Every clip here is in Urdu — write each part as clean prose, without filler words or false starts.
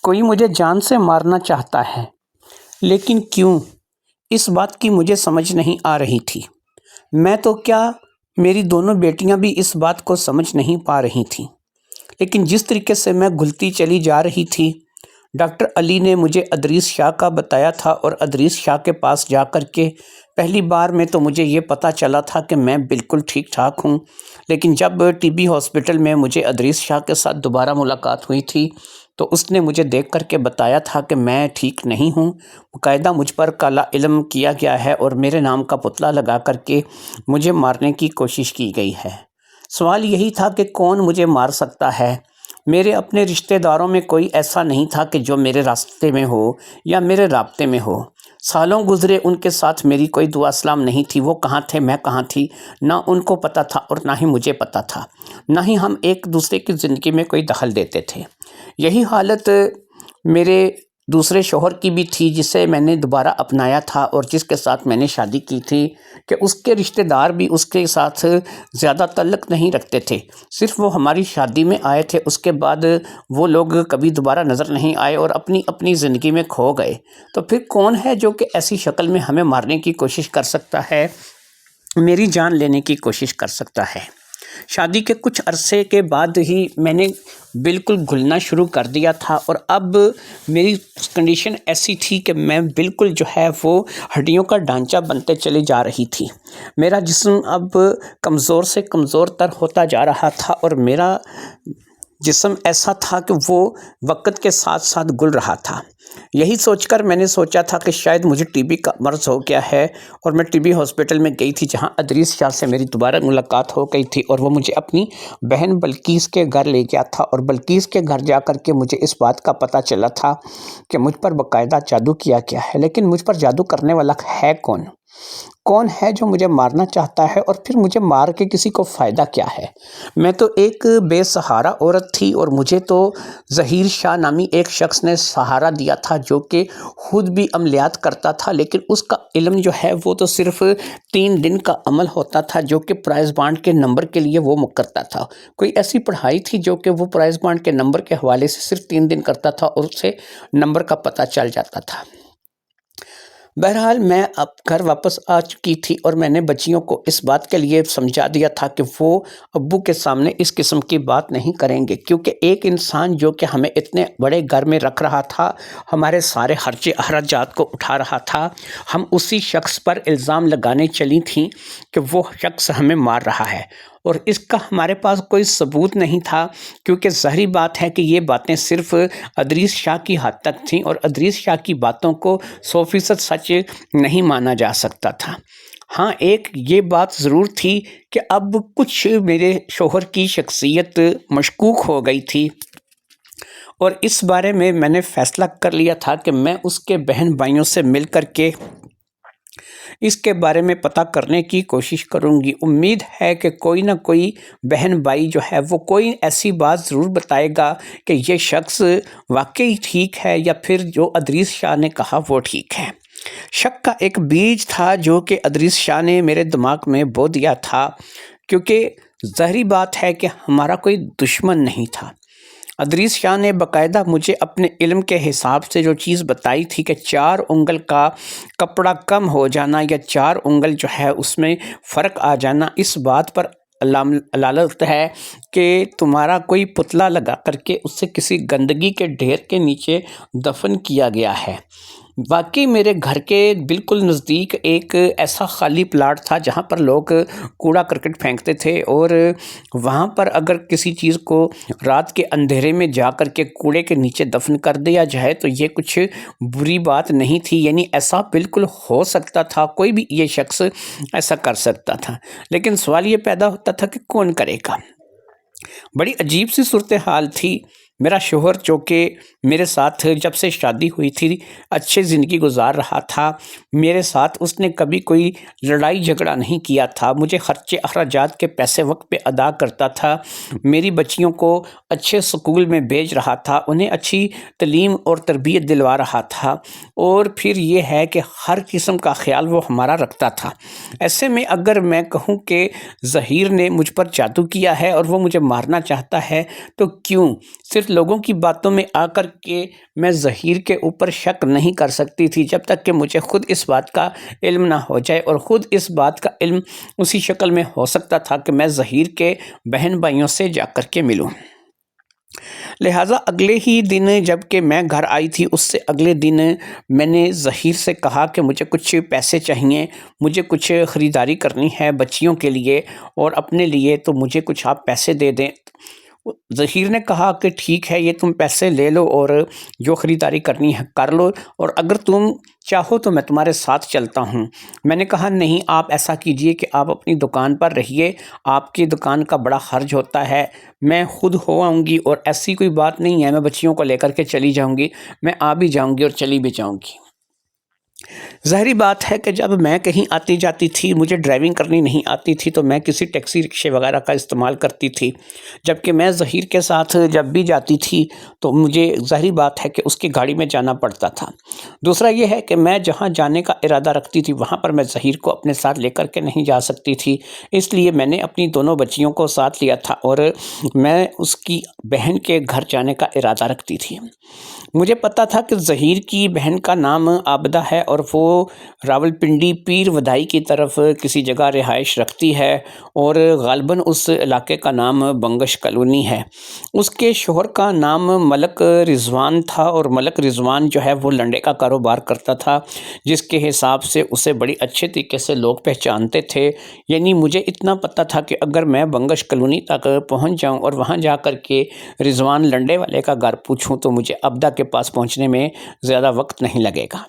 کوئی مجھے جان سے مارنا چاہتا ہے، لیکن کیوں؟ اس بات کی مجھے سمجھ نہیں آ رہی تھی۔ میں تو کیا، میری دونوں بیٹیاں بھی اس بات کو سمجھ نہیں پا رہی تھیں، لیکن جس طریقے سے میں گھلتی چلی جا رہی تھی، ڈاکٹر علی نے مجھے ادریس شاہ کا بتایا تھا، اور ادریس شاہ کے پاس جا کر کے پہلی بار میں تو مجھے یہ پتہ چلا تھا کہ میں بالکل ٹھیک ٹھاک ہوں، لیکن جب ٹی بی ہاسپٹل میں مجھے ادریس شاہ کے ساتھ دوبارہ ملاقات ہوئی تھی تو اس نے مجھے دیکھ کر کے بتایا تھا کہ میں ٹھیک نہیں ہوں، باقاعدہ مجھ پر کالا علم کیا گیا ہے اور میرے نام کا پتلا لگا کر کے مجھے مارنے کی کوشش کی گئی ہے۔ سوال یہی تھا کہ کون مجھے مار سکتا ہے؟ میرے اپنے رشتہ داروں میں کوئی ایسا نہیں تھا کہ جو میرے راستے میں ہو یا میرے رابطے میں ہو۔ سالوں گزرے، ان کے ساتھ میری کوئی دعا سلام نہیں تھی۔ وہ کہاں تھے، میں کہاں تھی، نہ ان کو پتہ تھا اور نہ ہی مجھے پتہ تھا، نہ ہی ہم ایک دوسرے کی زندگی میں کوئی دخل دیتے تھے۔ یہی حالت میرے دوسرے شوہر کی بھی تھی، جسے میں نے دوبارہ اپنایا تھا اور جس کے ساتھ میں نے شادی کی تھی، کہ اس کے رشتہ دار بھی اس کے ساتھ زیادہ تعلق نہیں رکھتے تھے، صرف وہ ہماری شادی میں آئے تھے، اس کے بعد وہ لوگ کبھی دوبارہ نظر نہیں آئے اور اپنی اپنی زندگی میں کھو گئے۔ تو پھر کون ہے جو کہ ایسی شکل میں ہمیں مارنے کی کوشش کر سکتا ہے، میری جان لینے کی کوشش کر سکتا ہے؟ شادی کے کچھ عرصے کے بعد ہی میں نے بالکل گھلنا شروع کر دیا تھا، اور اب میری کنڈیشن ایسی تھی کہ میں بالکل جو ہے وہ ہڈیوں کا ڈھانچہ بنتے چلی جا رہی تھی۔ میرا جسم اب کمزور سے کمزور تر ہوتا جا رہا تھا، اور میرا جسم ایسا تھا کہ وہ وقت کے ساتھ ساتھ گل رہا تھا۔ یہی سوچ کر میں نے سوچا تھا کہ شاید مجھے ٹی بی کا مرض ہو گیا ہے، اور میں ٹی بی ہاسپٹل میں گئی تھی، جہاں ادریس شاہ سے میری دوبارہ ملاقات ہو گئی تھی، اور وہ مجھے اپنی بہن بلقیس کے گھر لے گیا تھا، اور بلقیس کے گھر جا کر کے مجھے اس بات کا پتہ چلا تھا کہ مجھ پر باقاعدہ جادو کیا گیا ہے۔ لیکن مجھ پر جادو کرنے والا ہے کون؟ کون ہے جو مجھے مارنا چاہتا ہے، اور پھر مجھے مار کے کسی کو فائدہ کیا ہے؟ میں تو ایک بے سہارا عورت تھی، اور مجھے تو ظہیر شاہ نامی ایک شخص نے سہارا دیا تھا، جو کہ خود بھی عملیات کرتا تھا، لیکن اس کا علم جو ہے وہ تو صرف 3 دن کا عمل ہوتا تھا، جو کہ پرائز بانڈ کے نمبر کے لیے وہ کرتا تھا۔ کوئی ایسی پڑھائی تھی جو کہ وہ پرائز بانڈ کے نمبر کے حوالے سے صرف 3 دن کرتا تھا، اور اس سے نمبر کا پتہ چل جاتا تھا۔ بہرحال میں اب گھر واپس آ چکی تھی، اور میں نے بچیوں کو اس بات کے لیے سمجھا دیا تھا کہ وہ ابو کے سامنے اس قسم کی بات نہیں کریں گے، کیونکہ ایک انسان جو کہ ہمیں اتنے بڑے گھر میں رکھ رہا تھا، ہمارے سارے خرچے اخراجات کو اٹھا رہا تھا، ہم اسی شخص پر الزام لگانے چلی تھیں کہ وہ شخص ہمیں مار رہا ہے، اور اس کا ہمارے پاس کوئی ثبوت نہیں تھا، کیونکہ ظاہری بات ہے کہ یہ باتیں صرف ادریس شاہ کی حد تک تھیں، اور ادریس شاہ کی باتوں کو 100% سچ نہیں مانا جا سکتا تھا۔ ہاں، ایک یہ بات ضرور تھی کہ اب کچھ میرے شوہر کی شخصیت مشکوک ہو گئی تھی، اور اس بارے میں میں نے فیصلہ کر لیا تھا کہ میں اس کے بہن بھائیوں سے مل کر کے اس کے بارے میں پتہ کرنے کی کوشش کروں گی۔ امید ہے کہ کوئی نہ کوئی بہن بھائی جو ہے وہ کوئی ایسی بات ضرور بتائے گا کہ یہ شخص واقعی ٹھیک ہے، یا پھر جو ادریس شاہ نے کہا وہ ٹھیک ہے۔ شک کا ایک بیج تھا جو کہ ادریس شاہ نے میرے دماغ میں بو دیا تھا، کیونکہ ظاہری بات ہے کہ ہمارا کوئی دشمن نہیں تھا۔ ادریس شاہ نے باقاعدہ مجھے اپنے علم کے حساب سے جو چیز بتائی تھی کہ 4 انگل کا کپڑا کم ہو جانا، یا 4 انگل جو ہے اس میں فرق آ جانا، اس بات پر علالت ہے کہ تمہارا کوئی پتلا لگا کر کے اسے کسی گندگی کے ڈھیر کے نیچے دفن کیا گیا ہے۔ واقعی میرے گھر کے بالکل نزدیک ایک ایسا خالی پلاٹ تھا جہاں پر لوگ کوڑا کرکٹ پھینکتے تھے، اور وہاں پر اگر کسی چیز کو رات کے اندھیرے میں جا کر کے کوڑے کے نیچے دفن کر دیا جائے تو یہ کچھ بری بات نہیں تھی، یعنی ایسا بالکل ہو سکتا تھا، کوئی بھی یہ شخص ایسا کر سکتا تھا، لیکن سوال یہ پیدا ہوتا تھا کہ کون کرے گا۔ بڑی عجیب سی صورتحال تھی۔ میرا شوہر جو کہ میرے ساتھ جب سے شادی ہوئی تھی اچھی زندگی گزار رہا تھا، میرے ساتھ اس نے کبھی کوئی لڑائی جھگڑا نہیں کیا تھا، مجھے خرچے اخراجات کے پیسے وقت پہ ادا کرتا تھا، میری بچیوں کو اچھے سکول میں بھیج رہا تھا، انہیں اچھی تعلیم اور تربیت دلوا رہا تھا، اور پھر یہ ہے کہ ہر قسم کا خیال وہ ہمارا رکھتا تھا۔ ایسے میں اگر میں کہوں کہ ظہیر نے مجھ پر جادو کیا ہے اور وہ مجھے مارنا چاہتا ہے، تو کیوں؟ صرف لوگوں کی باتوں میں آ کر کے میں ظہیر کے اوپر شک نہیں کر سکتی تھی جب تک کہ مجھے خود اس بات کا علم نہ ہو جائے، اور خود اس بات کا علم اسی شکل میں ہو سکتا تھا کہ میں ظہیر کے بہن بھائیوں سے جا کر کے ملوں۔ لہٰذا اگلے ہی دن جب کہ میں گھر آئی تھی، اس سے اگلے دن میں نے ظہیر سے کہا کہ مجھے کچھ پیسے چاہیے، مجھے کچھ خریداری کرنی ہے بچیوں کے لیے اور اپنے لیے، تو مجھے کچھ آپ پیسے دے دیں۔ ظہیر نے کہا کہ ٹھیک ہے، یہ تم پیسے لے لو اور جو خریداری کرنی ہے کر لو، اور اگر تم چاہو تو میں تمہارے ساتھ چلتا ہوں۔ میں نے کہا نہیں، آپ ایسا کیجئے کہ آپ اپنی دکان پر رہیے، آپ کی دکان کا بڑا خرچ ہوتا ہے، میں خود ہو آؤں گی، اور ایسی کوئی بات نہیں ہے میں بچیوں کو لے کر کے چلی جاؤں گی، میں آ بھی جاؤں گی اور چلی بھی جاؤں گی۔ ظاہری بات ہے کہ جب میں کہیں آتی جاتی تھی، مجھے ڈرائیونگ کرنی نہیں آتی تھی، تو میں کسی ٹیکسی رکشے وغیرہ کا استعمال کرتی تھی، جبکہ میں ظہیر کے ساتھ جب بھی جاتی تھی تو مجھے ظاہری بات ہے کہ اس کی گاڑی میں جانا پڑتا تھا۔ دوسرا یہ ہے کہ میں جہاں جانے کا ارادہ رکھتی تھی وہاں پر میں ظہیر کو اپنے ساتھ لے کر کے نہیں جا سکتی تھی، اس لیے میں نے اپنی دونوں بچیوں کو ساتھ لیا تھا اور میں اس کی بہن کے گھر جانے کا ارادہ رکھتی تھی۔ مجھے پتہ تھا کہ ظہیر کی بہن کا نام عابدہ ہے اور وہ راولپنڈی پیر ودائی کی طرف کسی جگہ رہائش رکھتی ہے، اور غالباً اس علاقے کا نام بنگش کالونی ہے۔ اس کے شوہر کا نام ملک رضوان تھا، اور ملک رضوان جو ہے وہ لنڈے کا کاروبار کرتا تھا، جس کے حساب سے اسے بڑی اچھے طریقے سے لوگ پہچانتے تھے۔ یعنی مجھے اتنا پتہ تھا کہ اگر میں بنگش کالونی تک پہنچ جاؤں اور وہاں جا کر کے رضوان لنڈے والے کا گھر پوچھوں تو مجھے عابدہ کے پاس پہنچنے میں زیادہ وقت نہیں لگے گا۔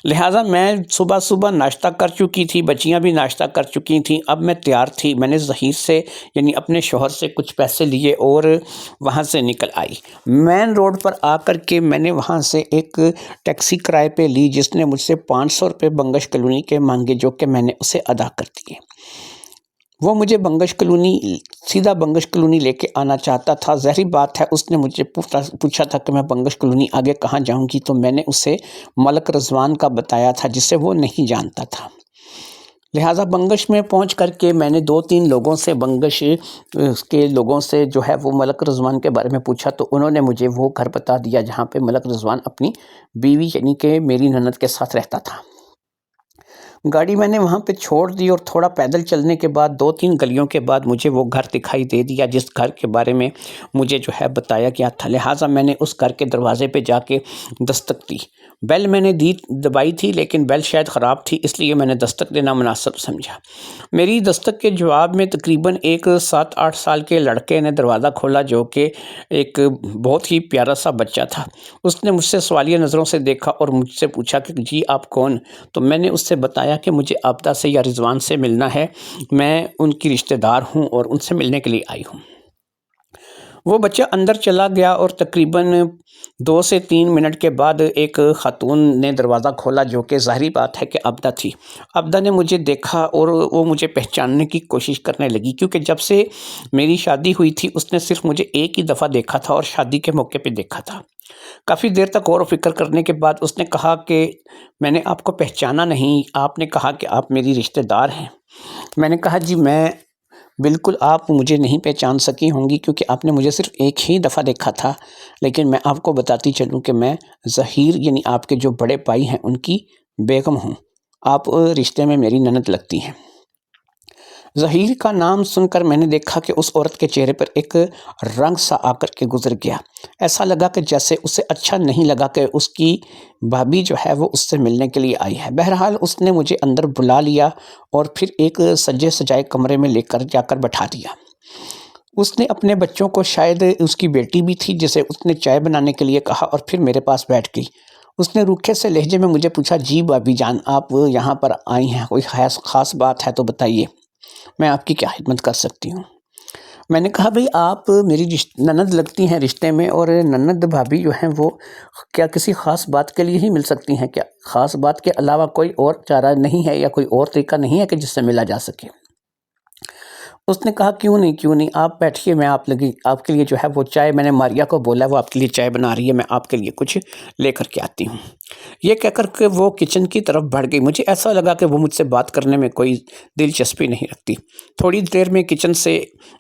لہٰذا میں صبح صبح ناشتہ کر چکی تھی، بچیاں بھی ناشتہ کر چکی تھیں، اب میں تیار تھی۔ میں نے ظہیر سے یعنی اپنے شوہر سے کچھ پیسے لیے اور وہاں سے نکل آئی۔ مین روڈ پر آ کر کے میں نے وہاں سے ایک ٹیکسی کرائے پہ لی، جس نے مجھ سے 500 روپے بنگش کالونی کے مانگے، جو کہ میں نے اسے ادا کر دیے۔ وہ مجھے سیدھا بنگش کالونی لے کے آنا چاہتا تھا۔ ظاہری بات ہے اس نے مجھے پوچھا تھا کہ میں بنگش کالونی آگے کہاں جاؤں گی، تو میں نے اسے ملک رضوان کا بتایا تھا جسے وہ نہیں جانتا تھا۔ لہٰذا بنگش میں پہنچ کر کے میں نے 2-3 لوگوں سے بنگش کے لوگوں سے جو ہے وہ ملک رضوان کے بارے میں پوچھا، تو انہوں نے مجھے وہ گھر بتا دیا جہاں پہ ملک رضوان اپنی بیوی یعنی کہ میری نند کے ساتھ رہتا تھا۔ گاڑی میں نے وہاں پہ چھوڑ دی اور تھوڑا پیدل چلنے کے بعد 2-3 گلیوں کے بعد مجھے وہ گھر دکھائی دے دیا جس گھر کے بارے میں مجھے جو ہے بتایا گیا تھا۔ لہٰذا میں نے اس گھر کے دروازے پہ جا کے دستک دی۔ بیل میں نے دبائی تھی، لیکن بیل شاید خراب تھی، اس لیے میں نے دستک دینا مناسب سمجھا۔ میری دستک کے جواب میں تقریباً ایک 7-8 سال کے لڑکے نے دروازہ کھولا، جو کہ ایک بہت ہی پیارا سا بچہ تھا۔ اس نے مجھ سے سوالیہ نظروں سے دیکھا اور مجھ سے پوچھا کہ جی آپ کون؟ تو میں نے اس سے بتایا کہ مجھے عابدہ سے یا رضوان سے ملنا ہے، میں ان کی رشتہ دار ہوں اور ان سے ملنے کے لیے آئی ہوں۔ وہ بچہ اندر چلا گیا اور تقریباً 2 سے 3 منٹ کے بعد ایک خاتون نے دروازہ کھولا، جو کہ ظاہری بات ہے کہ عابدہ تھی۔ عابدہ نے مجھے دیکھا اور وہ مجھے پہچاننے کی کوشش کرنے لگی، کیونکہ جب سے میری شادی ہوئی تھی اس نے صرف مجھے ایک ہی دفعہ دیکھا تھا اور شادی کے موقع پہ دیکھا تھا۔ کافی دیر تک غور و فکر کرنے کے بعد اس نے کہا کہ میں نے آپ کو پہچانا نہیں، آپ نے کہا کہ آپ میری رشتہ دار ہیں۔ میں نے کہا جی میں بالکل، آپ مجھے نہیں پہچان سکی ہوں گی کیونکہ آپ نے مجھے صرف ایک ہی دفعہ دیکھا تھا، لیکن میں آپ کو بتاتی چلوں کہ میں ظہیر یعنی آپ کے جو بڑے بھائی ہیں ان کی بیگم ہوں، آپ رشتے میں میری نند لگتی ہیں۔ ظہیر کا نام سن کر میں نے دیکھا کہ اس عورت کے چہرے پر ایک رنگ سا آ کر کے گزر گیا۔ ایسا لگا کہ جیسے اسے اچھا نہیں لگا کہ اس کی بھابھی جو ہے وہ اس سے ملنے کے لیے آئی ہے۔ بہرحال اس نے مجھے اندر بلا لیا اور پھر ایک سجے سجائے کمرے میں لے کر جا کر بٹھا دیا۔ اس نے اپنے بچوں کو، شاید اس کی بیٹی بھی تھی جسے اس نے چائے بنانے کے لیے کہا، اور پھر میرے پاس بیٹھ گئی۔ اس نے روکھے سے لہجے میں مجھے پوچھا جی بھابھی جان آپ یہاں پر آئی ہیں، کوئی خاص بات ہے تو بتائیے، میں آپ کی کیا خدمت کر سکتی ہوں؟ میں نے کہا بھئی آپ میری نند لگتی ہیں رشتے میں، اور نند بھابھی جو ہیں وہ کیا کسی خاص بات کے لیے ہی مل سکتی ہیں؟ کیا خاص بات کے علاوہ کوئی اور چارہ نہیں ہے یا کوئی اور طریقہ نہیں ہے کہ جس سے ملا جا سکے؟ اس نے کہا کیوں نہیں آپ بیٹھیے، میں آپ کے لیے جو ہے وہ چائے، میں نے ماریا کو بولا وہ آپ کے لیے چائے بنا رہی ہے، میں آپ کے لیے کچھ لے کر کے آتی ہوں۔ یہ کہہ کر کے وہ کچن کی طرف بڑھ گئی۔ مجھے ایسا لگا کہ وہ مجھ سے بات کرنے میں کوئی دلچسپی نہیں رکھتی۔ تھوڑی دیر میں کچن سے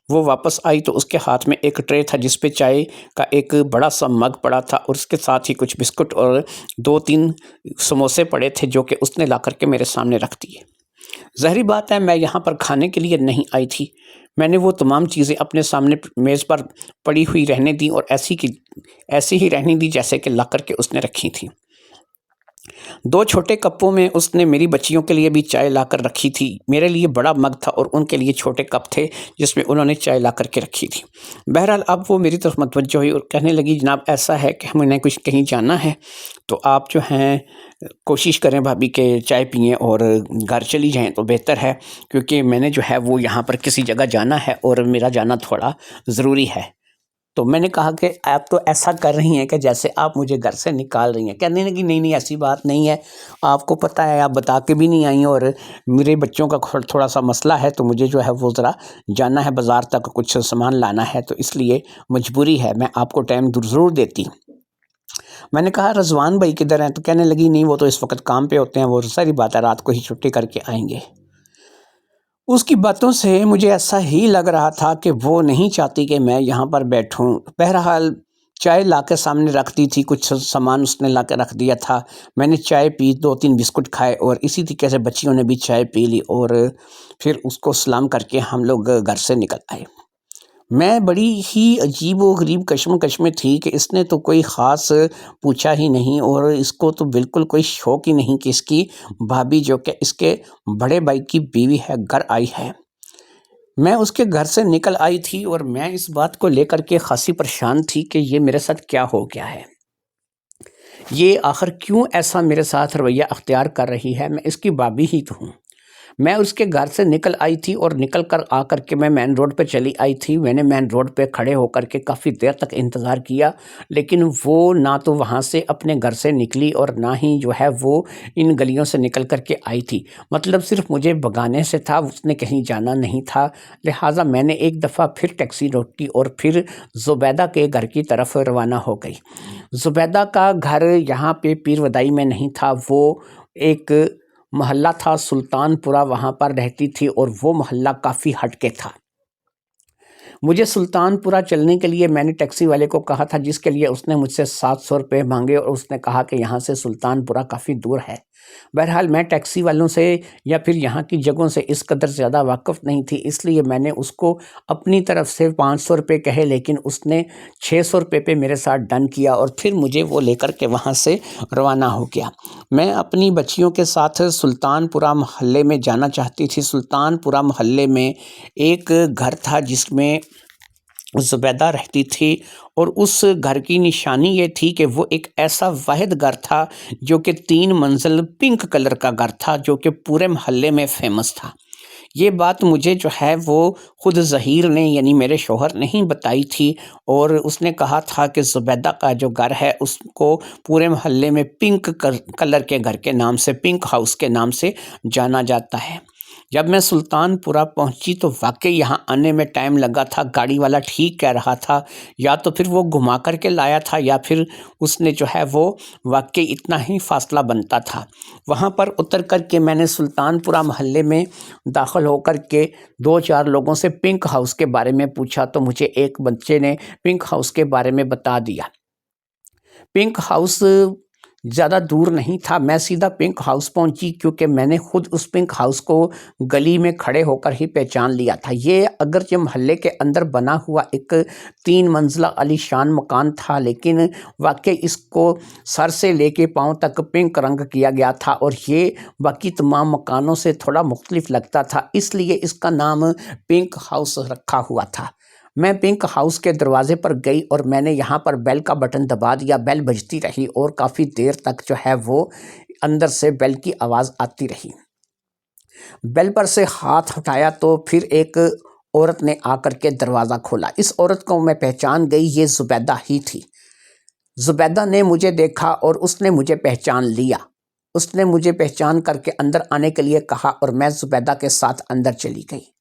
وہ واپس آئی تو اس کے ہاتھ میں ایک ٹرے تھا جس پہ چائے کا ایک بڑا سا مگ پڑا تھا، اور اس کے ساتھ ہی کچھ بسکٹ اور 2-3 سموسے پڑے تھے جو کہ اس نے لا کر کے میرے سامنے رکھ دیے۔ ظاہری بات ہے میں یہاں پر کھانے کے لیے نہیں آئی تھی۔ میں نے وہ تمام چیزیں اپنے سامنے میز پر پڑی ہوئی رہنے دیں اور ایسی ہی رہنے دی جیسے کہ لا کر کے اس نے رکھی تھی۔ 2 چھوٹے کپوں میں اس نے میری بچیوں کے لیے بھی چائے لا کر رکھی تھی۔ میرے لیے بڑا مگ تھا اور ان کے لیے چھوٹے کپ تھے جس میں انہوں نے چائے لا کر کے رکھی تھی۔ بہرحال اب وہ میری طرف متوجہ ہوئی اور کہنے لگی جناب ایسا ہے کہ ہمیں کچھ کہیں جانا ہے تو آپ جو ہیں کوشش کریں بھابھی کہ چائے پئیں اور گھر چلی جائیں تو بہتر ہے، کیونکہ میں نے جو ہے وہ یہاں پر کسی جگہ جانا ہے اور میرا جانا تھوڑا ضروری ہے۔ تو میں نے کہا کہ آپ تو ایسا کر رہی ہیں کہ جیسے آپ مجھے گھر سے نکال رہی ہیں۔ کہنے لگی نہیں ایسی بات نہیں ہے، آپ کو پتہ ہے آپ بتا کے بھی نہیں آئیں، اور میرے بچوں کا تھوڑا سا مسئلہ ہے تو مجھے جو ہے وہ ذرا جانا ہے بازار تک، کچھ سامان لانا ہے، تو اس لیے مجبوری ہے، میں آپ کو ٹائم ضرور دیتی۔ میں نے کہا رضوان بھائی کدھر ہیں؟ تو کہنے لگی نہیں وہ تو اس وقت کام پہ ہوتے ہیں، وہ ساری بات ہے رات کو ہی چھٹی کر کے آئیں گے۔ اس کی باتوں سے مجھے ایسا ہی لگ رہا تھا کہ وہ نہیں چاہتی کہ میں یہاں پر بیٹھوں۔ بہرحال چائے لا کے سامنے رکھ دی تھی، کچھ سامان اس نے لا کے رکھ دیا تھا، میں نے چائے پی، 2-3 بسکٹ کھائے اور اسی طریقے سے بچیوں نے بھی چائے پی لی، اور پھر اس کو سلام کر کے ہم لوگ گھر سے نکل آئے۔ میں بڑی ہی عجیب و غریب کشمکش میں تھی کہ اس نے تو کوئی خاص پوچھا ہی نہیں، اور اس کو تو بالکل کوئی شوق ہی نہیں کہ اس کی بھابھی جو کہ اس کے بڑے بھائی کی بیوی ہے گھر آئی ہے۔ میں اس کے گھر سے نکل آئی تھی اور میں اس بات کو لے کر کے خاصی پریشان تھی کہ یہ میرے ساتھ کیا ہو گیا ہے، یہ آخر کیوں ایسا میرے ساتھ رویہ اختیار کر رہی ہے، میں اس کی بھابھی ہی تو ہوں۔ میں اس کے گھر سے نکل آئی تھی اور نکل کر آ کر کے میں مین روڈ پہ چلی آئی تھی۔ میں نے مین روڈ پہ کھڑے ہو کر کے کافی دیر تک انتظار کیا، لیکن وہ نہ تو وہاں سے اپنے گھر سے نکلی اور نہ ہی جو ہے وہ ان گلیوں سے نکل کر کے آئی تھی۔ مطلب صرف مجھے بھگانے سے تھا، اس نے کہیں جانا نہیں تھا۔ لہٰذا میں نے ایک دفعہ پھر ٹیکسی روکی اور پھر زبیدہ کے گھر کی طرف روانہ ہو گئی۔ زبیدہ کا گھر یہاں پہ پیر ودائی میں نہیں تھا، وہ ایک محلہ تھا سلطان پورہ، وہاں پر رہتی تھی، اور وہ محلہ کافی ہٹ کے تھا۔ مجھے سلطان پورہ چلنے کے لیے میں نے ٹیکسی والے کو کہا تھا، جس کے لیے اس نے مجھ سے 700 روپے مانگے، اور اس نے کہا کہ یہاں سے سلطان پورہ کافی دور ہے۔ بہرحال میں ٹیکسی والوں سے یا پھر یہاں کی جگہوں سے اس قدر زیادہ واقف نہیں تھی، اس لیے میں نے اس کو اپنی طرف سے 500 روپے کہے، لیکن اس نے 600 روپے پہ میرے ساتھ ڈن کیا، اور پھر مجھے وہ لے کر کے وہاں سے روانہ ہو گیا۔ میں اپنی بچیوں کے ساتھ سلطان پورہ محلے میں جانا چاہتی تھی۔ سلطان پورہ محلے میں ایک گھر تھا جس میں زبیدہ رہتی تھی، اور اس گھر کی نشانی یہ تھی کہ وہ ایک ایسا واحد گھر تھا جو کہ 3 منزل پنک کلر کا گھر تھا، جو کہ پورے محلے میں فیمس تھا۔ یہ بات مجھے جو ہے وہ خود ظہیر نے یعنی میرے شوہر نے ہی بتائی تھی، اور اس نے کہا تھا کہ زبیدہ کا جو گھر ہے اس کو پورے محلے میں پنک کلر کے گھر کے نام سے، پنک ہاؤس کے نام سے جانا جاتا ہے۔ جب میں سلطان پورہ پہنچی تو واقعی یہاں آنے میں ٹائم لگا تھا۔ گاڑی والا ٹھیک کہہ رہا تھا، یا تو پھر وہ گھما کر کے لایا تھا یا پھر اس نے جو ہے وہ واقعی اتنا ہی فاصلہ بنتا تھا۔ وہاں پر اتر کر کے میں نے سلطان پورہ محلے میں داخل ہو کر کے 2-4 لوگوں سے پنک ہاؤس کے بارے میں پوچھا، تو مجھے ایک بچے نے پنک ہاؤس کے بارے میں بتا دیا۔ پنک ہاؤس زیادہ دور نہیں تھا، میں سیدھا پنک ہاؤس پہنچی، کیونکہ میں نے خود اس پنک ہاؤس کو گلی میں کھڑے ہو کر ہی پہچان لیا تھا۔ یہ اگرچہ محلے کے اندر بنا ہوا ایک 3 منزلہ عالی شان مکان تھا، لیکن واقعی اس کو سر سے لے کے پاؤں تک پنک رنگ کیا گیا تھا، اور یہ باقی تمام مکانوں سے تھوڑا مختلف لگتا تھا، اس لیے اس کا نام پنک ہاؤس رکھا ہوا تھا۔ میں پنک ہاؤس کے دروازے پر گئی اور میں نے یہاں پر بیل کا بٹن دبا دیا، بیل بجتی رہی اور کافی دیر تک جو ہے وہ اندر سے بیل کی آواز آتی رہی۔ بیل پر سے ہاتھ ہٹایا تو پھر ایک عورت نے آ کر کے دروازہ کھولا۔ اس عورت کو میں پہچان گئی، یہ زبیدہ ہی تھی۔ زبیدہ نے مجھے دیکھا اور اس نے مجھے پہچان لیا۔ اس نے مجھے پہچان کر کے اندر آنے کے لیے کہا اور میں زبیدہ کے ساتھ اندر چلی گئی۔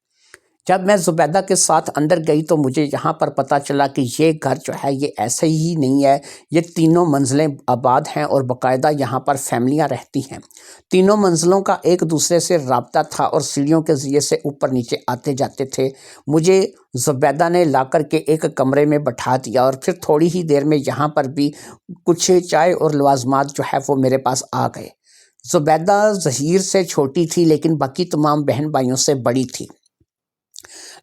جب میں زبیدہ کے ساتھ اندر گئی تو مجھے یہاں پر پتہ چلا کہ یہ گھر جو ہے یہ ایسے ہی نہیں ہے، یہ تینوں منزلیں آباد ہیں اور باقاعدہ یہاں پر فیملیاں رہتی ہیں۔ تینوں منزلوں کا ایک دوسرے سے رابطہ تھا اور سیڑھیوں کے ذریعے سے اوپر نیچے آتے جاتے تھے۔ مجھے زبیدہ نے لا کر کے ایک کمرے میں بٹھا دیا اور پھر تھوڑی ہی دیر میں یہاں پر بھی کچھ چائے اور لوازمات جو ہے وہ میرے پاس آ گئے۔ زبیدہ ظہیر سے چھوٹی تھی لیکن باقی تمام بہن بھائیوں سے بڑی تھی،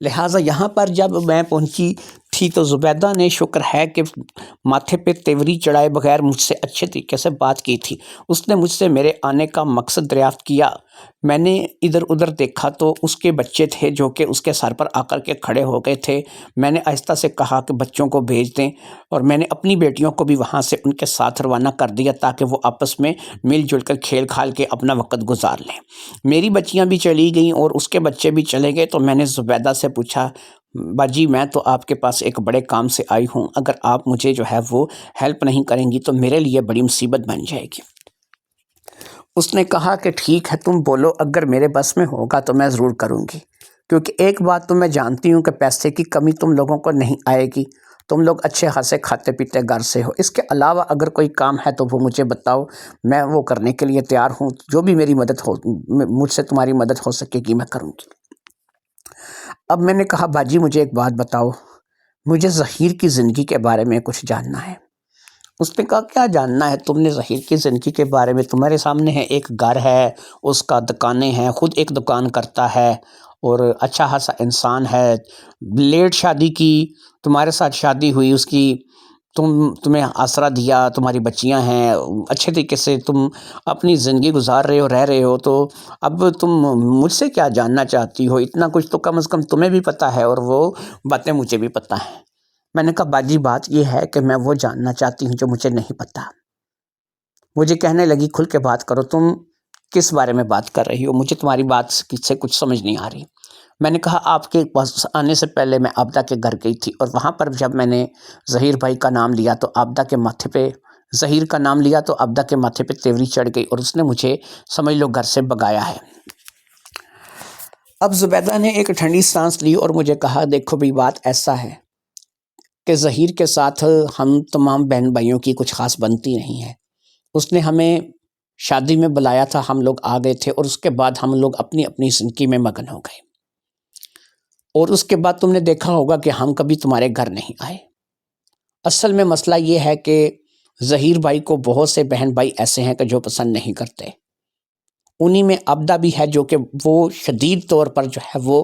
لہٰذا یہاں پر جب میں پہنچی تھی تو زبیدہ نے شکر ہے کہ ماتھے پہ تیوری چڑھائے بغیر مجھ سے اچھے طریقے سے بات کی تھی۔ اس نے مجھ سے میرے آنے کا مقصد دریافت کیا۔ میں نے ادھر ادھر دیکھا تو اس کے بچے تھے جو کہ اس کے سر پر آ کر کے کھڑے ہو گئے تھے۔ میں نے آہستہ سے کہا کہ بچوں کو بھیج دیں اور میں نے اپنی بیٹیوں کو بھی وہاں سے ان کے ساتھ روانہ کر دیا تاکہ وہ آپس میں مل جل کر کھیل کھال کے اپنا وقت گزار لیں۔ میری بچیاں بھی چلی گئیں اور اس کے بچے بھی چلے گئے تو میں نے زبیدہ سے پوچھا، باجی میں تو آپ کے پاس ایک بڑے کام سے آئی ہوں، اگر آپ مجھے جو ہے وہ ہیلپ نہیں کریں گی تو میرے لیے بڑی مصیبت بن جائے گی۔ اس نے کہا کہ ٹھیک ہے تم بولو، اگر میرے بس میں ہوگا تو میں ضرور کروں گی، کیونکہ ایک بات تو میں جانتی ہوں کہ پیسے کی کمی تم لوگوں کو نہیں آئے گی، تم لوگ اچھے خاصے کھاتے پیتے گھر سے ہو۔ اس کے علاوہ اگر کوئی کام ہے تو وہ مجھے بتاؤ، میں وہ کرنے کے لیے تیار ہوں، جو بھی میری مدد ہو، مجھ سے تمہاری مدد ہو سکے گی میں کروں گی۔ اب میں نے کہا باجی مجھے ایک بات بتاؤ، مجھے ظہیر کی زندگی کے بارے میں کچھ جاننا ہے۔ اس نے کہا کیا جاننا ہے تم نے ظہیر کی زندگی کے بارے میں؟ تمہارے سامنے ہے، ایک گھر ہے، اس کا دکانیں ہیں، خود ایک دکان کرتا ہے اور اچھا خاصا انسان ہے، لیٹ شادی کی، تمہارے ساتھ شادی ہوئی اس کی، تمہیں آسرا دیا، تمہاری بچیاں ہیں، اچھے طریقے سے تم اپنی زندگی گزار رہے ہو، رہ رہے ہو، تو اب تم مجھ سے کیا جاننا چاہتی ہو؟ اتنا کچھ تو کم از کم تمہیں بھی پتہ ہے اور وہ باتیں مجھے بھی پتہ ہیں۔ میں نے کہا باجی بات یہ ہے کہ میں وہ جاننا چاہتی ہوں جو مجھے نہیں پتہ۔ مجھے کہنے لگی کھل کے بات کرو، تم کس بارے میں بات کر رہی ہو؟ مجھے تمہاری بات سے کچھ سمجھ نہیں آ رہی۔ میں نے کہا آپ کے پاس آنے سے پہلے میں عابدہ کے گھر گئی تھی اور وہاں پر جب میں نے ظہیر بھائی کا نام لیا تو عابدہ کے ماتھے پہ، ظہیر کا نام لیا تو عابدہ کے ماتھے پہ تیوری چڑھ گئی اور اس نے مجھے سمجھ لو گھر سے بھگایا ہے۔ اب زبیدہ نے ایک ٹھنڈی سانس لی اور مجھے کہا دیکھو بھی بات ایسا ہے کہ ظہیر کے ساتھ ہم تمام بہن بھائیوں کی کچھ خاص بنتی نہیں ہے۔ اس نے ہمیں شادی میں بلایا تھا، ہم لوگ آ گئے تھے اور اس کے بعد ہم لوگ اپنی اپنی زندگی میں مگن ہو گئے، اور اس کے بعد تم نے دیکھا ہوگا کہ ہم کبھی تمہارے گھر نہیں آئے۔ اصل میں مسئلہ یہ ہے کہ ظہیر بھائی کو بہت سے بہن بھائی ایسے ہیں کہ جو پسند نہیں کرتے، انہی میں عابدہ بھی ہے جو کہ وہ شدید طور پر جو ہے وہ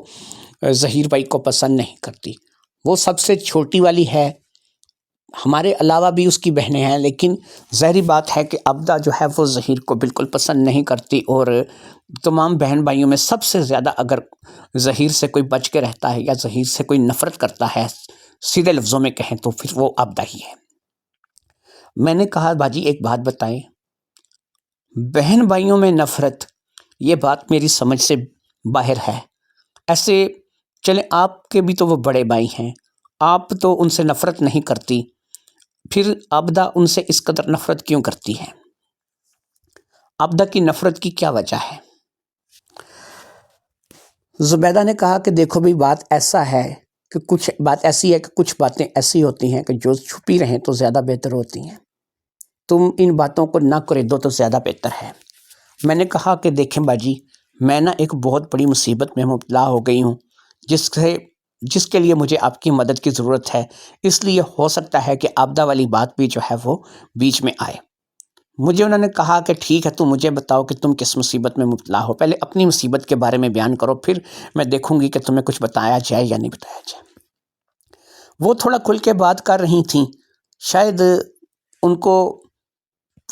ظہیر بھائی کو پسند نہیں کرتی۔ وہ سب سے چھوٹی والی ہے، ہمارے علاوہ بھی اس کی بہنیں ہیں، لیکن ظاہری بات ہے کہ عابدہ جو ہے وہ ظہیر کو بالکل پسند نہیں کرتی، اور تمام بہن بھائیوں میں سب سے زیادہ اگر ظہیر سے کوئی بچ کے رہتا ہے یا ظہیر سے کوئی نفرت کرتا ہے، سیدھے لفظوں میں کہیں تو پھر وہ عابدہ ہی ہے۔ میں نے کہا باجی ایک بات بتائیں، بہن بھائیوں میں نفرت، یہ بات میری سمجھ سے باہر ہے۔ ایسے چلیں آپ کے بھی تو وہ بڑے بھائی ہیں، آپ تو ان سے نفرت نہیں کرتی، پھر عابدہ ان سے اس قدر نفرت کیوں کرتی ہے؟ عابدہ کی نفرت کی کیا وجہ ہے؟ زبیدہ نے کہا کہ دیکھو بھی بات ایسا ہے کہ کچھ بات ایسی ہے کہ کچھ باتیں ایسی ہوتی ہیں کہ جو چھپی رہیں تو زیادہ بہتر ہوتی ہیں، تم ان باتوں کو نہ کرے دو تو زیادہ بہتر ہے۔ میں نے کہا کہ دیکھیں باجی، میں نا ایک بہت بڑی مصیبت میں مبتلا ہو گئی ہوں جس کے لیے مجھے آپ کی مدد کی ضرورت ہے، اس لیے ہو سکتا ہے کہ عابدہ والی بات بھی جو ہے وہ بیچ میں آئے۔ مجھے انہوں نے کہا کہ ٹھیک ہے تم مجھے بتاؤ کہ تم کس مصیبت میں مبتلا ہو، پہلے اپنی مصیبت کے بارے میں بیان کرو، پھر میں دیکھوں گی کہ تمہیں کچھ بتایا جائے یا نہیں بتایا جائے۔ وہ تھوڑا کھل کے بات کر رہی تھیں، شاید ان کو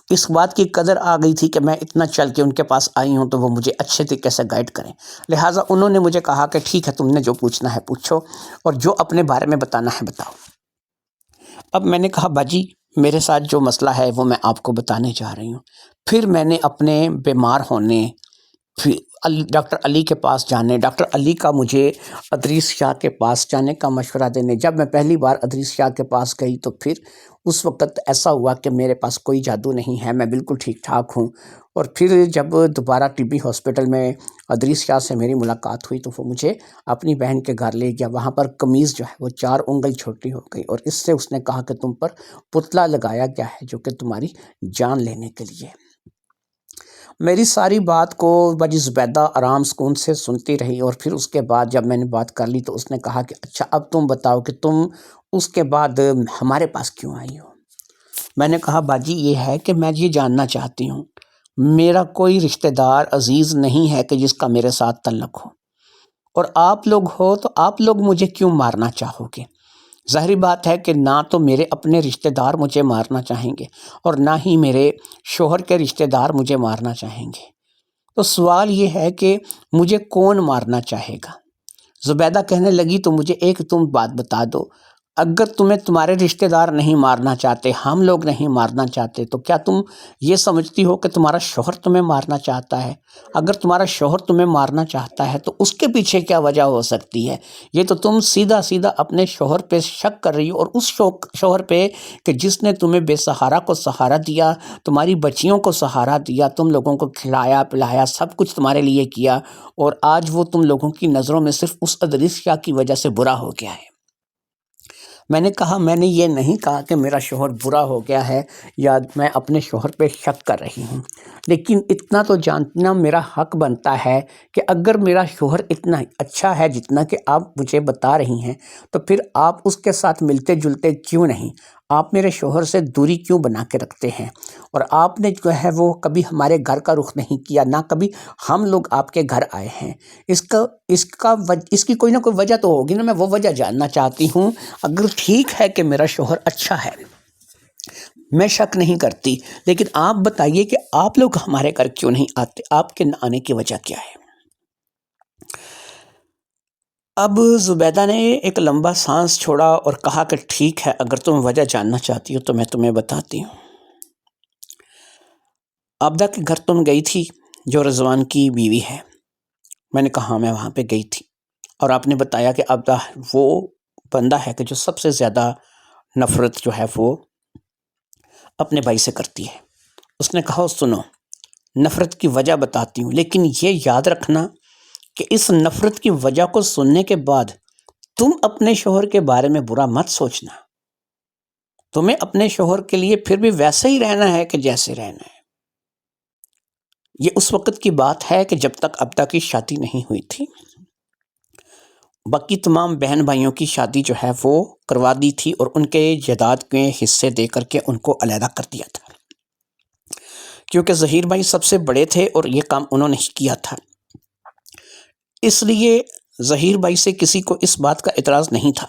اس بات کی قدر آ گئی تھی کہ میں اتنا چل کے ان کے پاس آئی ہوں تو وہ مجھے اچھے طریقے سے گائیڈ کریں، لہٰذا انہوں نے مجھے کہا کہ ٹھیک ہے تم نے جو پوچھنا ہے پوچھو اور جو اپنے بارے میں بتانا ہے بتاؤ۔ اب میں نے کہا باجی میرے ساتھ جو مسئلہ ہے وہ میں آپ کو بتانے جا رہی ہوں۔ پھر میں نے اپنے بیمار ہونے، پھر ڈاکٹر علی کے پاس جانے، ڈاکٹر علی کا مجھے ادریس شاہ کے پاس جانے کا مشورہ دینے۔ جب میں پہلی بار ادریس شاہ کے پاس گئی تو پھر اس وقت ایسا ہوا کہ میرے پاس کوئی جادو نہیں ہے، میں بالکل ٹھیک ٹھاک ہوں۔ اور پھر جب دوبارہ طبی ہاسپٹل میں ادریس شاہ سے میری ملاقات ہوئی تو وہ مجھے اپنی بہن کے گھر لے گیا۔ وہاں پر قمیض جو ہے وہ 4 انگل چھوٹی ہو گئی، اور اس سے اس نے کہا کہ تم پر پتلا لگایا گیا ہے جو کہ تمہاری جان لینے کے لیے۔ میری ساری بات کو باجی زبیدہ آرام سکون سے سنتی رہی، اور پھر اس کے بعد جب میں نے بات کر لی تو اس نے کہا کہ اچھا اب تم بتاؤ کہ تم اس کے بعد ہمارے پاس کیوں آئی ہو؟ میں نے کہا باجی یہ ہے کہ میں یہ جاننا چاہتی ہوں، میرا کوئی رشتہ دار عزیز نہیں ہے کہ جس کا میرے ساتھ تعلق ہو، اور آپ لوگ ہو تو آپ لوگ مجھے کیوں مارنا چاہو گے؟ ظاہری بات ہے کہ نہ تو میرے اپنے رشتہ دار مجھے مارنا چاہیں گے اور نہ ہی میرے شوہر کے رشتہ دار مجھے مارنا چاہیں گے، تو سوال یہ ہے کہ مجھے کون مارنا چاہے گا؟ زبیدہ کہنے لگی تو مجھے ایک تم بات بتا دو، اگر تمہیں تمہارے رشتہ دار نہیں مارنا چاہتے، ہم لوگ نہیں مارنا چاہتے، تو کیا تم یہ سمجھتی ہو کہ تمہارا شوہر تمہیں مارنا چاہتا ہے؟ اگر تمہارا شوہر تمہیں مارنا چاہتا ہے تو اس کے پیچھے کیا وجہ ہو سکتی ہے؟ یہ تو تم سیدھا سیدھا اپنے شوہر پہ شک کر رہی ہو، اور اس شوہر پہ کہ جس نے تمہیں بے سہارا کو سہارا دیا، تمہاری بچیوں کو سہارا دیا، تم لوگوں کو کھلایا پلایا، سب کچھ تمہارے لیے کیا، اور آج وہ تم لوگوں کی نظروں میں صرف اس ادریس شاہ کی وجہ سے برا ہو گیا ہے۔ میں نے کہا میں نے یہ نہیں کہا کہ میرا شوہر برا ہو گیا ہے یا میں اپنے شوہر پہ شک کر رہی ہوں، لیکن اتنا تو جاننا میرا حق بنتا ہے کہ اگر میرا شوہر اتنا اچھا ہے جتنا کہ آپ مجھے بتا رہی ہیں، تو پھر آپ اس کے ساتھ ملتے جلتے کیوں نہیں؟ آپ میرے شوہر سے دوری کیوں بنا کے رکھتے ہیں؟ اور آپ نے جو ہے وہ کبھی ہمارے گھر کا رخ نہیں کیا، نہ کبھی ہم لوگ آپ کے گھر آئے ہیں۔ اس کی کوئی نہ کوئی وجہ تو ہوگی نا، میں وہ وجہ جاننا چاہتی ہوں۔ اگر ٹھیک ہے کہ میرا شوہر اچھا ہے، میں شک نہیں کرتی، لیکن آپ بتائیے کہ آپ لوگ ہمارے گھر کیوں نہیں آتے؟ آپ کے نہ آنے کی وجہ کیا ہے؟ اب زبیدہ نے ایک لمبا سانس چھوڑا اور کہا کہ ٹھیک ہے، اگر تم وجہ جاننا چاہتی ہو تو میں تمہیں بتاتی ہوں۔ عابدہ کے گھر تم گئی تھی جو رضوان کی بیوی ہے؟ میں نے کہا ہاں میں وہاں پہ گئی تھی، اور آپ نے بتایا کہ عابدہ وہ بندہ ہے کہ جو سب سے زیادہ نفرت جو ہے وہ اپنے بھائی سے کرتی ہے۔ اس نے کہا سنو، نفرت کی وجہ بتاتی ہوں، لیکن یہ یاد رکھنا کہ اس نفرت کی وجہ کو سننے کے بعد تم اپنے شوہر کے بارے میں برا مت سوچنا۔ تمہیں اپنے شوہر کے لیے پھر بھی ویسے ہی رہنا ہے کہ جیسے رہنا ہے۔ یہ اس وقت کی بات ہے کہ جب تک عابدہ کی شادی نہیں ہوئی تھی، باقی تمام بہن بھائیوں کی شادی جو ہے وہ کروا دی تھی، اور ان کے جائیداد کے حصے دے کر کے ان کو علیحدہ کر دیا تھا، کیونکہ ظہیر بھائی سب سے بڑے تھے اور یہ کام انہوں نے کیا تھا۔ اس لیے ظہیر بھائی سے کسی کو اس بات کا اعتراض نہیں تھا۔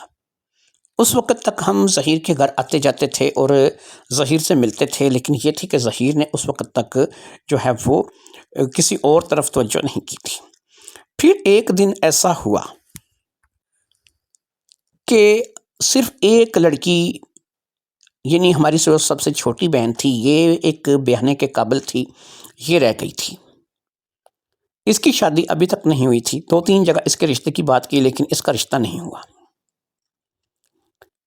اس وقت تک ہم ظہیر کے گھر آتے جاتے تھے اور ظہیر سے ملتے تھے، لیکن یہ تھی کہ ظہیر نے اس وقت تک جو ہے وہ کسی اور طرف توجہ نہیں کی تھی۔ پھر ایک دن ایسا ہوا کہ صرف ایک لڑکی، یعنی ہماری سب سے چھوٹی بہن تھی، یہ ایک بیاہنے کے قابل تھی، یہ رہ گئی تھی۔ اس کی شادی ابھی تک نہیں ہوئی تھی، 2-3 جگہ اس کے رشتے کی بات کی لیکن اس کا رشتہ نہیں ہوا۔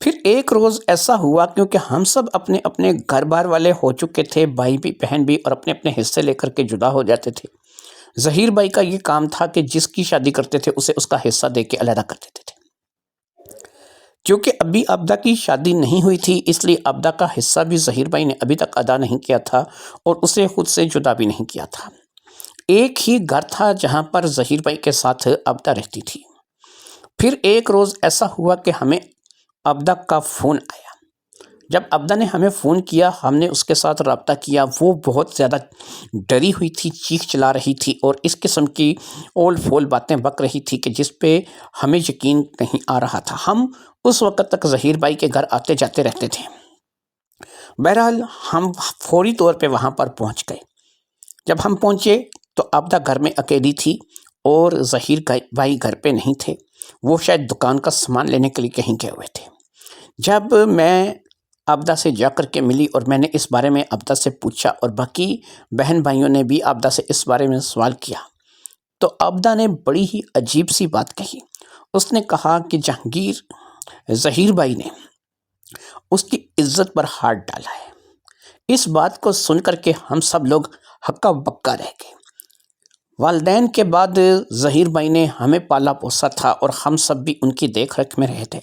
پھر ایک روز ایسا ہوا، کیونکہ ہم سب اپنے اپنے گھر بار والے ہو چکے تھے، بھائی بھی بہن بھی، اور اپنے اپنے حصے لے کر کے جدا ہو جاتے تھے۔ ظہیر بھائی کا یہ کام تھا کہ جس کی شادی کرتے تھے اسے اس کا حصہ دے کے علیحدہ کر دیتے تھے۔ کیونکہ ابھی عابدہ کی شادی نہیں ہوئی تھی، اس لیے عابدہ کا حصہ بھی ظہیر بھائی نے ابھی تک ادا نہیں کیا تھا، اور اسے خود سے جدا بھی نہیں کیا تھا۔ ایک ہی گھر تھا جہاں پر ظہیر بھائی کے ساتھ عابدہ رہتی تھی۔ پھر ایک روز ایسا ہوا کہ ہمیں عابدہ کا فون آیا۔ جب عابدہ نے ہمیں فون کیا، ہم نے اس کے ساتھ رابطہ کیا۔ وہ بہت زیادہ ڈری ہوئی تھی، چیخ چلا رہی تھی، اور اس قسم کی اول فول باتیں بک رہی تھی کہ جس پہ ہمیں یقین نہیں آ رہا تھا۔ ہم اس وقت تک ظہیر بھائی کے گھر آتے جاتے رہتے تھے۔ بہرحال ہم فوری طور پہ وہاں پر پہنچ گئے۔ جب ہم پہنچے تو عابدہ گھر میں اکیلی تھی اور ظہیر بھائی گھر پہ نہیں تھے، وہ شاید دکان کا سامان لینے کے لیے کہیں گئے ہوئے تھے۔ جب میں عابدہ سے جا کر کے ملی اور میں نے اس بارے میں عابدہ سے پوچھا، اور باقی بہن بھائیوں نے بھی عابدہ سے اس بارے میں سوال کیا تو عابدہ نے بڑی ہی عجیب سی بات کہی۔ اس نے کہا کہ جہانگیر ظہیر بھائی نے اس کی عزت پر ہاتھ ڈالا ہے۔ اس بات کو سن کر کے ہم سب لوگ ہکا بکا رہ گئے۔ والدین کے بعد ظہیر بھائی نے ہمیں پالا پوسا تھا اور ہم سب بھی ان کی دیکھ ریکھ میں رہے تھے،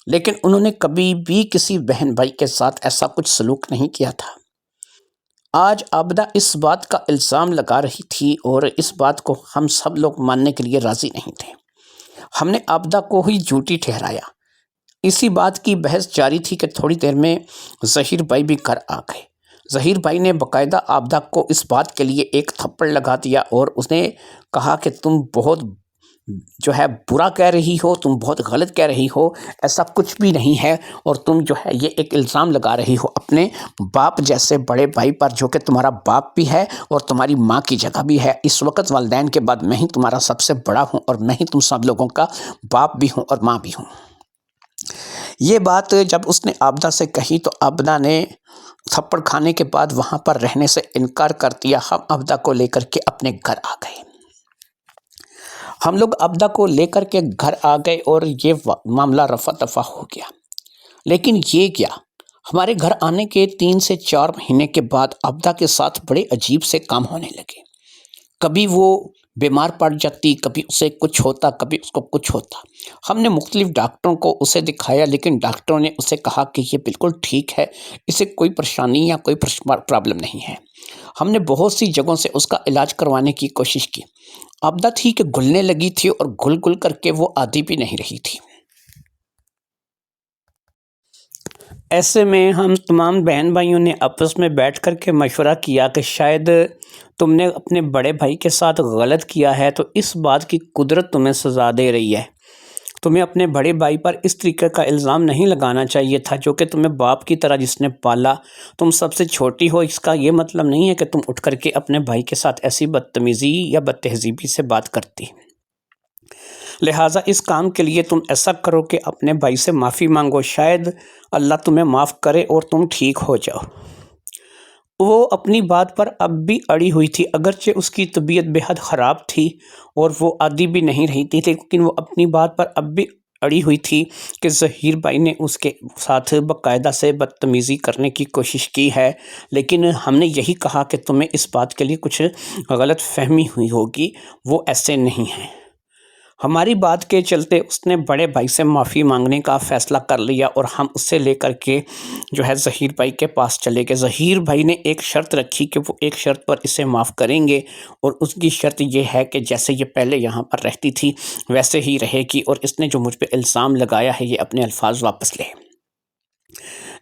لیکن انہوں نے کبھی بھی کسی بہن بھائی کے ساتھ ایسا کچھ سلوک نہیں کیا تھا۔ آج عابدہ اس بات کا الزام لگا رہی تھی اور اس بات کو ہم سب لوگ ماننے کے لیے راضی نہیں تھے۔ ہم نے عابدہ کو ہی جھوٹی ٹھہرایا۔ اسی بات کی بحث جاری تھی کہ تھوڑی دیر میں ظہیر بھائی بھی گھر آ گئے۔ ظہیر بھائی نے باقاعدہ عابدہ کو اس بات کے لیے ایک تھپڑ لگا دیا اور اس نے کہا کہ تم بہت برا کہہ رہی ہو، تم بہت غلط کہہ رہی ہو، ایسا کچھ بھی نہیں ہے، اور تم یہ ایک الزام لگا رہی ہو اپنے باپ جیسے بڑے بھائی پر، جو کہ تمہارا باپ بھی ہے اور تمہاری ماں کی جگہ بھی ہے۔ اس وقت والدین کے بعد میں ہی تمہارا سب سے بڑا ہوں اور میں ہی تم سب لوگوں کا باپ بھی ہوں اور ماں بھی ہوں۔ یہ بات جب اس نے عابدہ سے کہی تو عابدہ نے تھپڑ کھانے کے بعد وہاں پر رہنے سے انکار کر دیا۔ ہم عابدہ کو لے کر کے اپنے گھر آ گئے۔ ہم لوگ عابدہ کو لے کر کے گھر آ گئے اور یہ معاملہ رفع دفع ہو گیا۔ لیکن یہ کیا، ہمارے گھر آنے کے 3 سے 4 مہینے کے بعد عابدہ کے ساتھ بڑے عجیب سے کام ہونے لگے۔ کبھی وہ بیمار پڑ جاتی، کبھی اسے کچھ ہوتا، کبھی اس کو کچھ ہوتا۔ ہم نے مختلف ڈاکٹروں کو اسے دکھایا، لیکن ڈاکٹروں نے اسے کہا کہ یہ بالکل ٹھیک ہے، اسے کوئی پریشانی یا کوئی پرابلم نہیں ہے۔ ہم نے بہت سی جگہوں سے اس کا علاج کروانے کی کوشش کی۔ عابدہ تھی کہ گھلنے لگی تھی اور گھل گھل کر کے وہ عادی بھی نہیں رہی تھی۔ ایسے میں ہم تمام بہن بھائیوں نے آپس میں بیٹھ کر کے مشورہ کیا کہ شاید تم نے اپنے بڑے بھائی کے ساتھ غلط کیا ہے، تو اس بات کی قدرت تمہیں سزا دے رہی ہے۔ تمہیں اپنے بڑے بھائی پر اس طریقے کا الزام نہیں لگانا چاہیے تھا، جو کہ تمہیں باپ کی طرح جس نے پالا، تم سب سے چھوٹی ہو۔ اس کا یہ مطلب نہیں ہے کہ تم اٹھ کر کے اپنے بھائی کے ساتھ ایسی بدتمیزی یا بد تہذیبی سے بات کرتی۔ لہٰذا اس کام کے لیے تم ایسا کرو کہ اپنے بھائی سے معافی مانگو، شاید اللہ تمہیں معاف کرے اور تم ٹھیک ہو جاؤ۔ وہ اپنی بات پر اب بھی اڑی ہوئی تھی، اگرچہ اس کی طبیعت بے حد خراب تھی اور وہ عادی بھی نہیں رہی تھی، لیکن وہ اپنی بات پر اب بھی اڑی ہوئی تھی کہ ظہیر بھائی نے اس کے ساتھ باقاعدہ سے بدتمیزی کرنے کی کوشش کی ہے۔ لیکن ہم نے یہی کہا کہ تمہیں اس بات کے لیے کچھ غلط فہمی ہوئی ہوگی، وہ ایسے نہیں ہیں۔ ہماری بات کے چلتے اس نے بڑے بھائی سے معافی مانگنے کا فیصلہ کر لیا اور ہم اسے لے کر کے ظہیر بھائی کے پاس چلے گئے۔ ظہیر بھائی نے ایک شرط رکھی کہ وہ ایک شرط پر اسے معاف کریں گے، اور اس کی شرط یہ ہے کہ جیسے یہ پہلے یہاں پر رہتی تھی ویسے ہی رہے گی، اور اس نے جو مجھ پہ الزام لگایا ہے یہ اپنے الفاظ واپس لے۔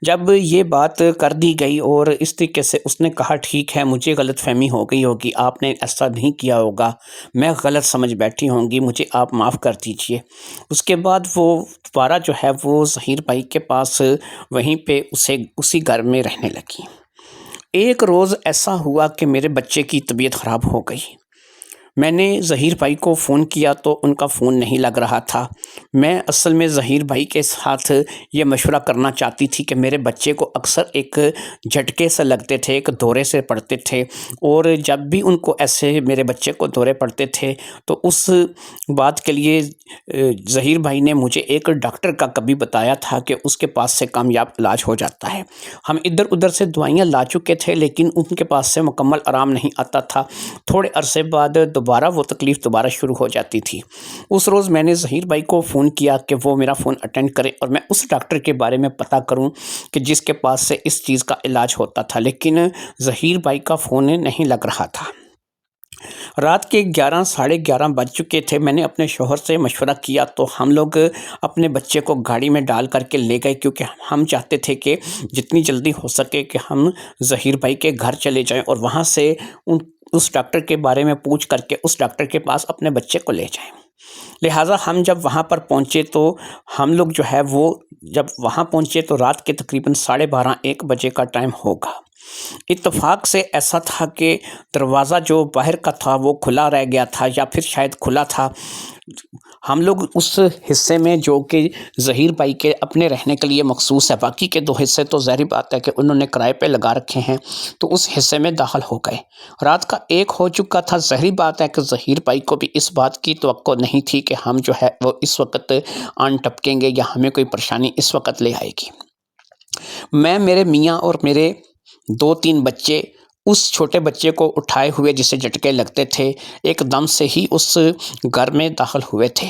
جب یہ بات کر دی گئی اور اس طریقے سے اس نے کہا ٹھیک ہے، مجھے غلط فہمی ہو گئی ہوگی، آپ نے ایسا نہیں کیا ہوگا، میں غلط سمجھ بیٹھی ہوں گی، مجھے آپ معاف کر دیجئے۔ اس کے بعد وہ دوبارہ وہ ظہیر بھائی کے پاس وہیں پہ اسی گھر میں رہنے لگی۔ ایک روز ایسا ہوا کہ میرے بچے کی طبیعت خراب ہو گئی۔ میں نے ظہیر بھائی کو فون کیا تو ان کا فون نہیں لگ رہا تھا۔ میں اصل میں ظہیر بھائی کے ساتھ یہ مشورہ کرنا چاہتی تھی کہ میرے بچے کو اکثر ایک جھٹکے سے لگتے تھے، ایک دورے سے پڑتے تھے، اور جب بھی ان کو ایسے میرے بچے کو دورے پڑتے تھے تو اس بات کے لیے ظہیر بھائی نے مجھے ایک ڈاکٹر کا کبھی بتایا تھا کہ اس کے پاس سے کامیاب علاج ہو جاتا ہے۔ ہم ادھر ادھر سے دوائیاں لا چکے تھے، لیکن ان کے پاس سے مکمل آرام نہیں آتا تھا۔ تھوڑے عرصے بعد دوبارہ وہ تکلیف دوبارہ شروع ہو جاتی تھی۔ اس روز میں نے ظہیر بھائی کو فون کیا کہ وہ میرا فون اٹینڈ کرے اور میں اس ڈاکٹر کے بارے میں پتہ کروں کہ جس کے پاس سے اس چیز کا علاج ہوتا تھا، لیکن ظہیر بھائی کا فون نہیں لگ رہا تھا۔ رات کے 11 ساڑھے 11 بج چکے تھے۔ میں نے اپنے شوہر سے مشورہ کیا تو ہم لوگ اپنے بچے کو گاڑی میں ڈال کر کے لے گئے، کیونکہ ہم چاہتے تھے کہ جتنی جلدی ہو سکے کہ ہم ظہیر بھائی کے گھر چلے جائیں اور وہاں سے اس ڈاکٹر کے بارے میں پوچھ کر کے اس ڈاکٹر کے پاس اپنے بچے کو لے جائیں۔ لہٰذا ہم جب وہاں پر پہنچے تو ہم لوگ جب وہاں پہنچے تو رات کے تقریباً 12:30 1 بجے کا ٹائم ہوگا۔ اتفاق سے ایسا تھا کہ دروازہ جو باہر کا تھا وہ کھلا رہ گیا تھا، یا پھر شاید کھلا تھا، ہم لوگ اس حصے میں جو کہ ظہیر بھائی کے اپنے رہنے کے لیے مخصوص ہے، باقی کے 2 حصے تو ظاہری بات ہے کہ انہوں نے کرائے پہ لگا رکھے ہیں، تو اس حصے میں داخل ہو گئے۔ رات کا 1 ہو چکا تھا۔ ظاہری بات ہے کہ ظہیر بھائی کو بھی اس بات کی توقع نہیں تھی کہ ہم جو ہے وہ اس وقت آن ٹپکیں گے یا ہمیں کوئی پریشانی اس وقت لے آئے گی۔ میں، میرے میاں اور میرے 2-3 بچے اس چھوٹے بچے کو اٹھائے ہوئے جسے جھٹکے لگتے تھے، ایک دم سے ہی اس گھر میں داخل ہوئے تھے۔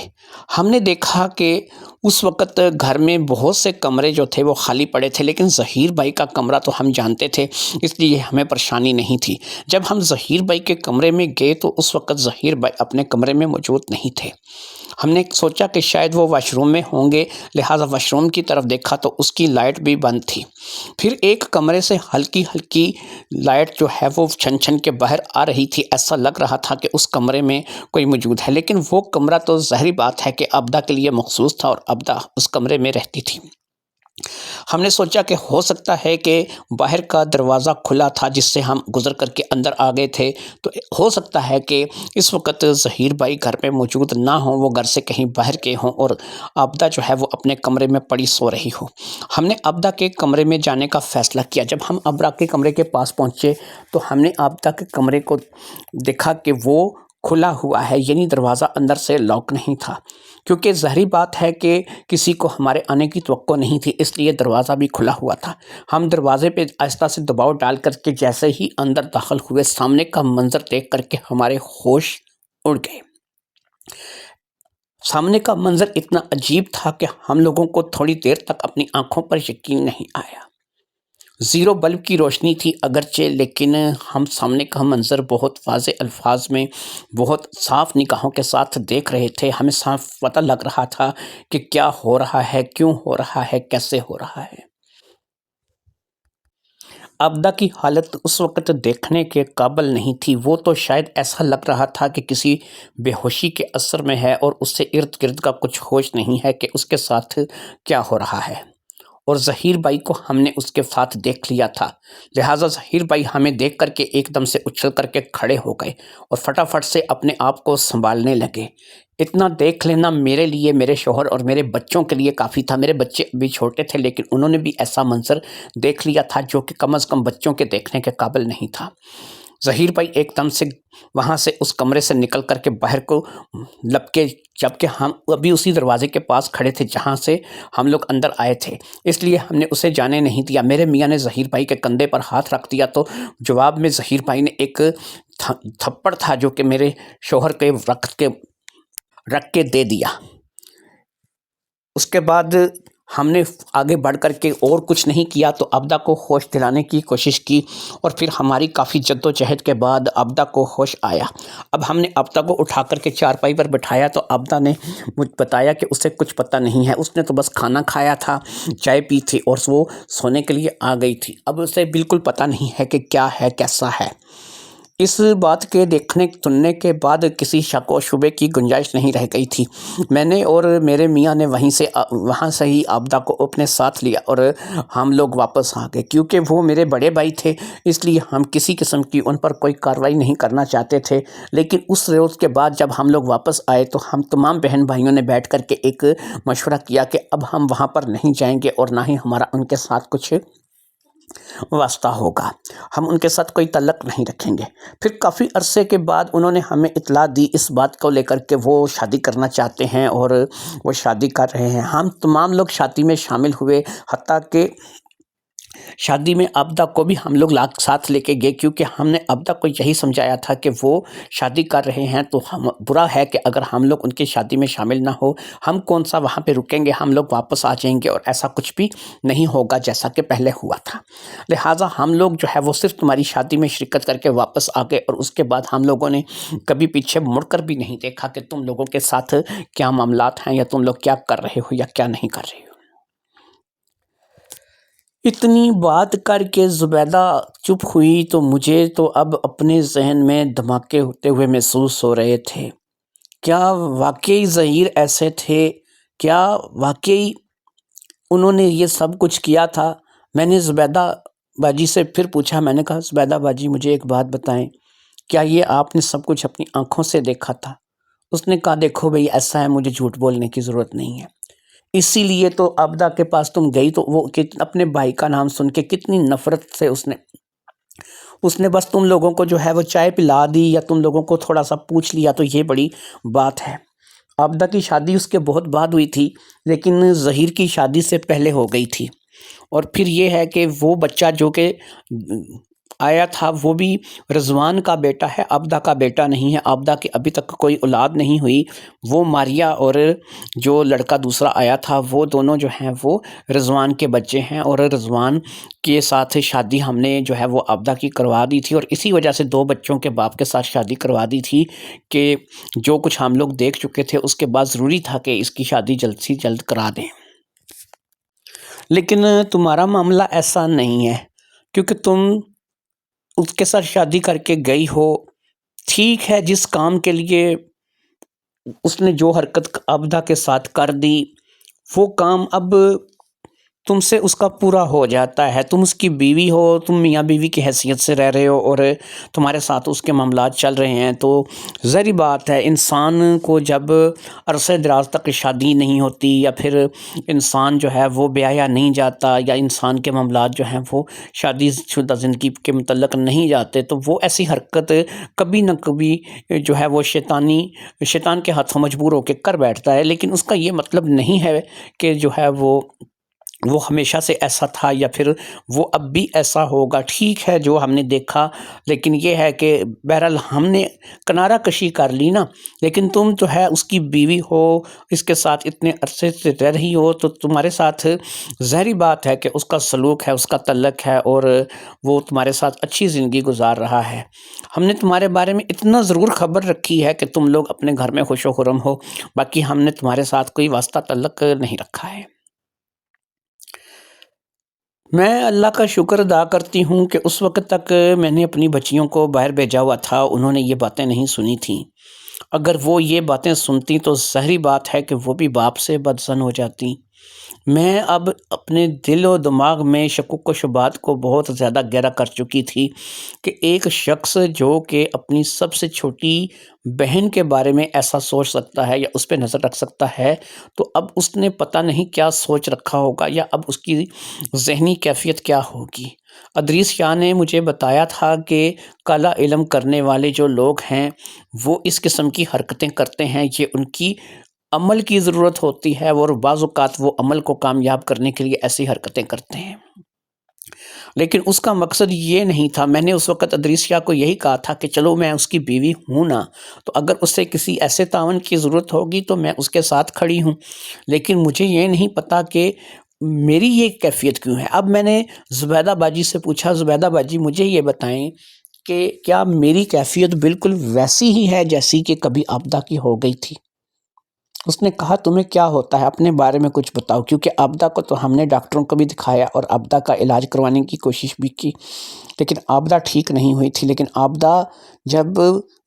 ہم نے دیکھا کہ اس وقت گھر میں بہت سے کمرے جو تھے وہ خالی پڑے تھے، لیکن ظہیر بھائی کا کمرہ تو ہم جانتے تھے، اس لیے ہمیں پریشانی نہیں تھی۔ جب ہم ظہیر بھائی کے کمرے میں گئے تو اس وقت ظہیر بھائی اپنے کمرے میں موجود نہیں تھے۔ ہم نے سوچا کہ شاید وہ واش روم میں ہوں گے، لہٰذا واش روم کی طرف دیکھا تو اس کی لائٹ بھی بند تھی۔ پھر ایک کمرے سے ہلکی ہلکی لائٹ جو ہے وہ چھن چھن کے باہر آ رہی تھی، ایسا لگ رہا تھا کہ اس کمرے میں کوئی موجود ہے، لیکن وہ کمرہ تو ظاہری بات ہے کہ عبدہ کے لیے مخصوص تھا اور عبدہ اس کمرے میں رہتی تھی۔ ہم نے سوچا کہ ہو سکتا ہے کہ باہر کا دروازہ کھلا تھا جس سے ہم گزر کر کے اندر آ گئے تھے، تو ہو سکتا ہے کہ اس وقت ظہیر بھائی گھر پہ موجود نہ ہوں، وہ گھر سے کہیں باہر کے ہوں اور عبدہ جو ہے وہ اپنے کمرے میں پڑی سو رہی ہو۔ ہم نے عبدہ کے کمرے میں جانے کا فیصلہ کیا۔ جب ہم عبدہ کے کمرے کے پاس پہنچے تو ہم نے عبدہ کے کمرے کو دیکھا کہ وہ کھلا ہوا ہے، یعنی دروازہ اندر سے لاک نہیں تھا، کیونکہ ظاہری بات ہے کہ کسی کو ہمارے آنے کی توقع نہیں تھی، اس لیے دروازہ بھی کھلا ہوا تھا۔ ہم دروازے پہ آہستہ سے دباؤ ڈال کر کے جیسے ہی اندر داخل ہوئے، سامنے کا منظر دیکھ کر کے ہمارے ہوش اڑ گئے۔ سامنے کا منظر اتنا عجیب تھا کہ ہم لوگوں کو تھوڑی دیر تک اپنی آنکھوں پر یقین نہیں آیا۔ 0 بلب کی روشنی تھی اگرچہ، لیکن ہم سامنے کا منظر بہت واضح الفاظ میں، بہت صاف نگاہوں کے ساتھ دیکھ رہے تھے۔ ہمیں صاف پتہ لگ رہا تھا کہ کیا ہو رہا ہے، کیوں ہو رہا ہے، کیسے ہو رہا ہے۔ عبدہ کی حالت اس وقت دیکھنے کے قابل نہیں تھی۔ وہ تو شاید ایسا لگ رہا تھا کہ کسی بے ہوشی کے اثر میں ہے اور اس سے ارد گرد کا کچھ ہوش نہیں ہے کہ اس کے ساتھ کیا ہو رہا ہے۔ اور ظہیر بھائی کو ہم نے اس کے ساتھ دیکھ لیا تھا، لہٰذا ظہیر بھائی ہمیں دیکھ کر کے ایک دم سے اچھل کر کے کھڑے ہو گئے اور فٹافٹ سے اپنے آپ کو سنبھالنے لگے۔ اتنا دیکھ لینا میرے لیے، میرے شوہر اور میرے بچوں کے لیے کافی تھا۔ میرے بچے بھی چھوٹے تھے، لیکن انہوں نے بھی ایسا منظر دیکھ لیا تھا جو کہ کم از کم بچوں کے دیکھنے کے قابل نہیں تھا۔ ظہیر بھائی ایک دم سے وہاں سے اس کمرے سے نکل کر کے باہر کو لپکے، جبکہ ہم ابھی اسی دروازے کے پاس کھڑے تھے جہاں سے ہم لوگ اندر آئے تھے، اس لیے ہم نے اسے جانے نہیں دیا۔ میرے میاں نے ظہیر بھائی کے کندھے پر ہاتھ رکھ دیا تو جواب میں ظہیر بھائی نے ایک تھپڑ تھا جو کہ میرے شوہر کے رکھ کے دے دیا۔ اس کے بعد ہم نے آگے بڑھ کر کے اور کچھ نہیں کیا تو عبدہ کو ہوش دلانے کی کوشش کی، اور پھر ہماری کافی جد و جہد کے بعد عبدہ کو ہوش آیا۔ اب ہم نے عبدہ کو اٹھا کر کے چارپائی پر بٹھایا تو عبدہ نے مجھ بتایا کہ اسے کچھ پتہ نہیں ہے، اس نے تو بس کھانا کھایا تھا، چائے پی تھی اور وہ سونے کے لیے آ گئی تھی۔ اب اسے بالکل پتہ نہیں ہے کہ کیا ہے، کیسا ہے۔ اس بات کے دیکھنے سننے کے بعد کسی شک و شبے کی گنجائش نہیں رہ گئی تھی۔ میں نے اور میرے میاں نے وہاں سے ہی عبدہ کو اپنے ساتھ لیا اور ہم لوگ واپس آ گئے، کیونکہ وہ میرے بڑے بھائی تھے، اس لیے ہم کسی قسم کی ان پر کوئی کارروائی نہیں کرنا چاہتے تھے۔ لیکن اس روز کے بعد جب ہم لوگ واپس آئے تو ہم تمام بہن بھائیوں نے بیٹھ کر کے ایک مشورہ کیا کہ اب ہم وہاں پر نہیں جائیں گے اور نہ ہی ہمارا ان کے ساتھ کچھ واسطہ ہوگا، ہم ان کے ساتھ کوئی تعلق نہیں رکھیں گے۔ پھر کافی عرصے کے بعد انہوں نے ہمیں اطلاع دی اس بات کو لے کر کہ وہ شادی کرنا چاہتے ہیں اور وہ شادی کر رہے ہیں۔ ہم تمام لوگ شادی میں شامل ہوئے، حتیٰ کہ شادی میں عبدہ کو بھی ہم لوگ ساتھ لے کے گئے، کیونکہ ہم نے عبدہ کو یہی سمجھایا تھا کہ وہ شادی کر رہے ہیں تو برا ہے کہ اگر ہم لوگ ان کی شادی میں شامل نہ ہو، ہم کون سا وہاں پہ رکیں گے، ہم لوگ واپس آ جائیں گے اور ایسا کچھ بھی نہیں ہوگا جیسا کہ پہلے ہوا تھا۔ لہٰذا ہم لوگ جو ہے وہ صرف تمہاری شادی میں شرکت کر کے واپس آ گئے، اور اس کے بعد ہم لوگوں نے کبھی پیچھے مڑ کر بھی نہیں دیکھا کہ تم لوگوں کے ساتھ کیا معاملات ہیں یا تم لوگ کیا کر رہے ہو یا کیا نہیں کر رہے ہو۔ اتنی بات کر کے زبیدہ چپ ہوئی تو مجھے تو اب اپنے ذہن میں دھماکے ہوتے ہوئے محسوس ہو رہے تھے۔ کیا واقعی ظہیر ایسے تھے؟ کیا واقعی انہوں نے یہ سب کچھ کیا تھا؟ میں نے زبیدہ باجی سے پھر پوچھا، میں نے کہا زبیدہ باجی مجھے ایک بات بتائیں، کیا یہ آپ نے سب کچھ اپنی آنکھوں سے دیکھا تھا؟ اس نے کہا دیکھو بھئی ایسا ہے، مجھے جھوٹ بولنے کی ضرورت نہیں ہے، اسی لیے تو عابدہ کے پاس تم گئی، تو وہ اپنے بھائی کا نام سن کے کتنی نفرت سے اس نے بس تم لوگوں کو جو ہے وہ چائے پلا دی یا تم لوگوں کو تھوڑا سا پوچھ لیا، تو یہ بڑی بات ہے۔ عابدہ کی شادی اس کے بہت بعد ہوئی تھی، لیکن ظہیر کی شادی سے پہلے ہو گئی تھی۔ اور پھر یہ ہے کہ وہ بچہ جو کہ آیا تھا وہ بھی رضوان کا بیٹا ہے، عابدہ کا بیٹا نہیں ہے۔ عابدہ کی ابھی تک کوئی اولاد نہیں ہوئی۔ وہ ماریا اور جو لڑکا دوسرا آیا تھا وہ دونوں جو ہیں وہ رضوان کے بچے ہیں، اور رضوان کے ساتھ شادی ہم نے جو ہے وہ عابدہ کی کروا دی تھی، اور اسی وجہ سے دو بچوں کے باپ کے ساتھ شادی کروا دی تھی کہ جو کچھ ہم لوگ دیکھ چکے تھے اس کے بعد ضروری تھا کہ اس کی شادی جلد سے جلد کرا دیں۔ لیکن تمہارا معاملہ ایسا نہیں ہے، کیونکہ تم اس کے ساتھ شادی کر کے گئی ہو۔ ٹھیک ہے، جس کام کے لیے اس نے جو حرکت عابدہ کے ساتھ کر دی، وہ کام اب تم سے اس کا پورا ہو جاتا ہے۔ تم اس کی بیوی ہو، تم میاں بیوی کی حیثیت سے رہ رہے ہو، اور تمہارے ساتھ اس کے معاملات چل رہے ہیں، تو ظاہری بات ہے انسان کو جب عرصہ دراز تک شادی نہیں ہوتی، یا پھر انسان جو ہے وہ بیایا نہیں جاتا، یا انسان کے معاملات جو ہیں وہ شادی شدہ زندگی کے متعلق نہیں جاتے، تو وہ ایسی حرکت کبھی نہ کبھی جو ہے وہ شیطان کے ہاتھوں مجبور ہو کے کر بیٹھتا ہے۔ لیکن اس کا یہ مطلب نہیں ہے کہ جو ہے وہ ہمیشہ سے ایسا تھا، یا پھر وہ اب بھی ایسا ہوگا۔ ٹھیک ہے جو ہم نے دیکھا، لیکن یہ ہے کہ بہرحال ہم نے کنارہ کشی کر لی نا۔ لیکن تم جو ہے اس کی بیوی ہو، اس کے ساتھ اتنے عرصے سے رہ رہی ہو، تو تمہارے ساتھ ظاہری بات ہے کہ اس کا سلوک ہے، اس کا تعلق ہے، اور وہ تمہارے ساتھ اچھی زندگی گزار رہا ہے۔ ہم نے تمہارے بارے میں اتنا ضرور خبر رکھی ہے کہ تم لوگ اپنے گھر میں خوش و خرم ہو، باقی ہم نے تمہارے ساتھ کوئی واسطہ تعلق نہیں رکھا ہے۔ میں اللہ کا شکر ادا کرتی ہوں کہ اس وقت تک میں نے اپنی بچیوں کو باہر بھیجا ہوا تھا، انہوں نے یہ باتیں نہیں سنی تھیں۔ اگر وہ یہ باتیں سنتی تو ظاہری بات ہے کہ وہ بھی باپ سے بدظن ہو جاتی۔ میں اب اپنے دل و دماغ میں شکوک و شبہات کو بہت زیادہ گہرا کر چکی تھی کہ ایک شخص جو کہ اپنی سب سے چھوٹی بہن کے بارے میں ایسا سوچ سکتا ہے یا اس پہ نظر رکھ سکتا ہے، تو اب اس نے پتہ نہیں کیا سوچ رکھا ہوگا، یا اب اس کی ذہنی کیفیت کیا ہوگی۔ ادریس شاہ نے مجھے بتایا تھا کہ کالا علم کرنے والے جو لوگ ہیں وہ اس قسم کی حرکتیں کرتے ہیں، یہ ان کی عمل کی ضرورت ہوتی ہے، اور بعض اوقات وہ عمل کو کامیاب کرنے کے لیے ایسی حرکتیں کرتے ہیں۔ لیکن اس کا مقصد یہ نہیں تھا۔ میں نے اس وقت ادریس شاہ کو یہی کہا تھا کہ چلو میں اس کی بیوی ہوں نا، تو اگر اس سے کسی ایسے تعاون کی ضرورت ہوگی تو میں اس کے ساتھ کھڑی ہوں، لیکن مجھے یہ نہیں پتا کہ میری یہ کیفیت کیوں ہے۔ اب میں نے زبیدہ باجی سے پوچھا، زبیدہ باجی مجھے یہ بتائیں کہ کیا میری کیفیت بالکل ویسی ہی ہے جیسی کہ کبھی عابدہ کی ہو گئی تھی؟ اس نے کہا تمہیں کیا ہوتا ہے، اپنے بارے میں کچھ بتاؤ، کیونکہ عابدہ کو تو ہم نے ڈاکٹروں کو بھی دکھایا اور عابدہ کا علاج کروانے کی کوشش بھی کی، لیکن عابدہ ٹھیک نہیں ہوئی تھی۔ لیکن عابدہ جب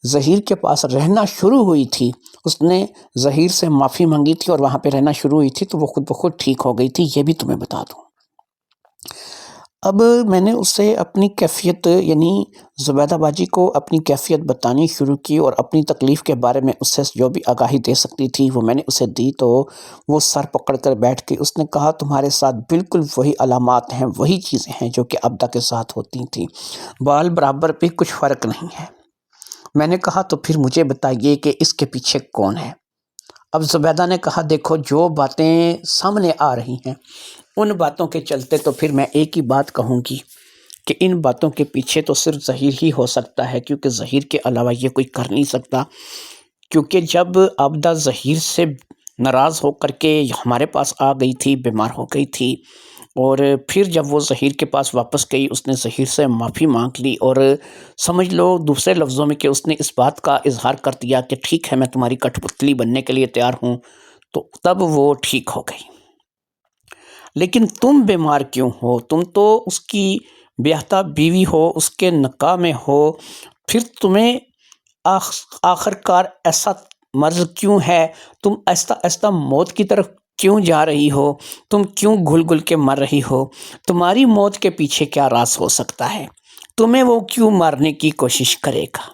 ظہیر کے پاس رہنا شروع ہوئی تھی، اس نے ظہیر سے معافی مانگی تھی اور وہاں پہ رہنا شروع ہوئی تھی، تو وہ خود بخود ٹھیک ہو گئی تھی۔ یہ بھی تمہیں بتا دوں۔ اب میں نے اس سے اپنی کیفیت، یعنی زبیدہ باجی کو اپنی کیفیت بتانی شروع کی، اور اپنی تکلیف کے بارے میں اس سے جو بھی آگاہی دے سکتی تھی وہ میں نے اسے دی، تو وہ سر پکڑ کر بیٹھ کے اس نے کہا تمہارے ساتھ بالکل وہی علامات ہیں، وہی چیزیں ہیں جو کہ عابدہ کے ساتھ ہوتی تھیں، بال برابر پہ کچھ فرق نہیں ہے۔ میں نے کہا تو پھر مجھے بتائیے کہ اس کے پیچھے کون ہے؟ اب زبیدہ نے کہا دیکھو جو باتیں سامنے آ رہی ہیں ان باتوں کے چلتے تو پھر میں ایک ہی بات کہوں گی کہ ان باتوں کے پیچھے تو صرف ظہیر ہی ہو سکتا ہے، کیونکہ ظہیر کے علاوہ یہ کوئی کر نہیں سکتا۔ کیونکہ جب عابدہ ظہیر سے ناراض ہو کر کے ہمارے پاس آ گئی تھی، بیمار ہو گئی تھی، اور پھر جب وہ ظہیر کے پاس واپس گئی اس نے ظہیر سے معافی مانگ لی، اور سمجھ لو دوسرے لفظوں میں کہ اس نے اس بات کا اظہار کر دیا کہ ٹھیک ہے میں تمہاری کٹھ پتلی بننے کے لیے تیار ہوں، تو تب وہ ٹھیک ہو گئی۔ لیکن تم بیمار کیوں ہو؟ تم تو اس کی بیاہتا بیوی ہو، اس کے نکاح میں ہو، پھر تمہیں آخر کار ایسا مرض کیوں ہے؟ تم ایسا ایسا موت کی طرف کیوں جا رہی ہو؟ تم کیوں گھل گھل کے مر رہی ہو؟ تمہاری موت کے پیچھے کیا راز ہو سکتا ہے؟ تمہیں وہ کیوں مارنے کی کوشش کرے گا؟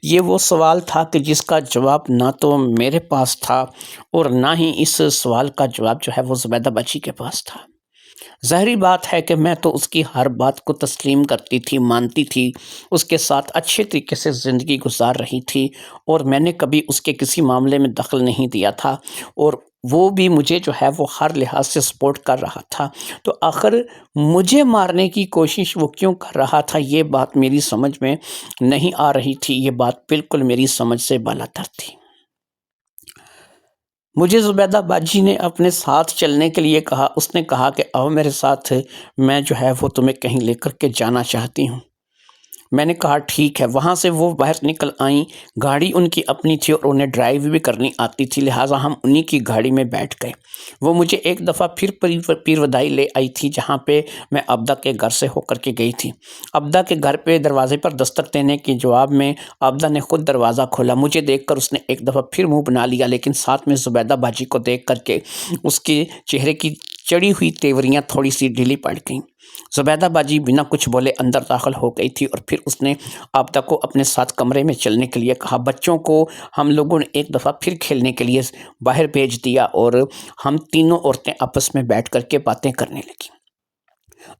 یہ وہ سوال تھا کہ جس کا جواب نہ تو میرے پاس تھا اور نہ ہی اس سوال کا جواب جو ہے وہ زبیدہ باجی کے پاس تھا۔ ظاہری بات ہے کہ میں تو اس کی ہر بات کو تسلیم کرتی تھی، مانتی تھی، اس کے ساتھ اچھے طریقے سے زندگی گزار رہی تھی، اور میں نے کبھی اس کے کسی معاملے میں دخل نہیں دیا تھا، اور وہ بھی مجھے جو ہے وہ ہر لحاظ سے سپورٹ کر رہا تھا۔ تو آخر مجھے مارنے کی کوشش وہ کیوں کر رہا تھا، یہ بات میری سمجھ میں نہیں آ رہی تھی، یہ بات بالکل میری سمجھ سے بالاتر تھی۔ مجھے زبیدہ باجی نے اپنے ساتھ چلنے کے لیے کہا، اس نے کہا کہ آؤ میرے ساتھ، میں جو ہے وہ تمہیں کہیں لے کر کے جانا چاہتی ہوں۔ میں نے کہا ٹھیک ہے۔ وہاں سے وہ باہر نکل آئیں، گاڑی ان کی اپنی تھی اور انہیں ڈرائیو بھی کرنی آتی تھی، لہٰذا ہم انہی کی گاڑی میں بیٹھ گئے۔ وہ مجھے ایک دفعہ پھر پیر ودائی لے آئی تھی، جہاں پہ میں عبدہ کے گھر سے ہو کر کے گئی تھی۔ عبدہ کے گھر پہ دروازے پر دستک دینے کے جواب میں عبدہ نے خود دروازہ کھولا۔ مجھے دیکھ کر اس نے ایک دفعہ پھر منہ بنا لیا، لیکن ساتھ میں زبیدہ باجی کو دیکھ کر کے اس کے چہرے کی چڑھی ہوئی تیوریاں تھوڑی سی ڈھیلی پڑ گئیں۔ زبیدہ باجی بنا کچھ بولے اندر داخل ہو گئی تھی، اور پھر اس نے عبدہ کو اپنے ساتھ کمرے میں چلنے کے لیے کہا۔ بچوں کو ہم لوگوں نے ایک دفعہ پھر کھیلنے کے لیے باہر بھیج دیا، اور ہم تینوں عورتیں آپس میں بیٹھ کر کے باتیں کرنے لگیں۔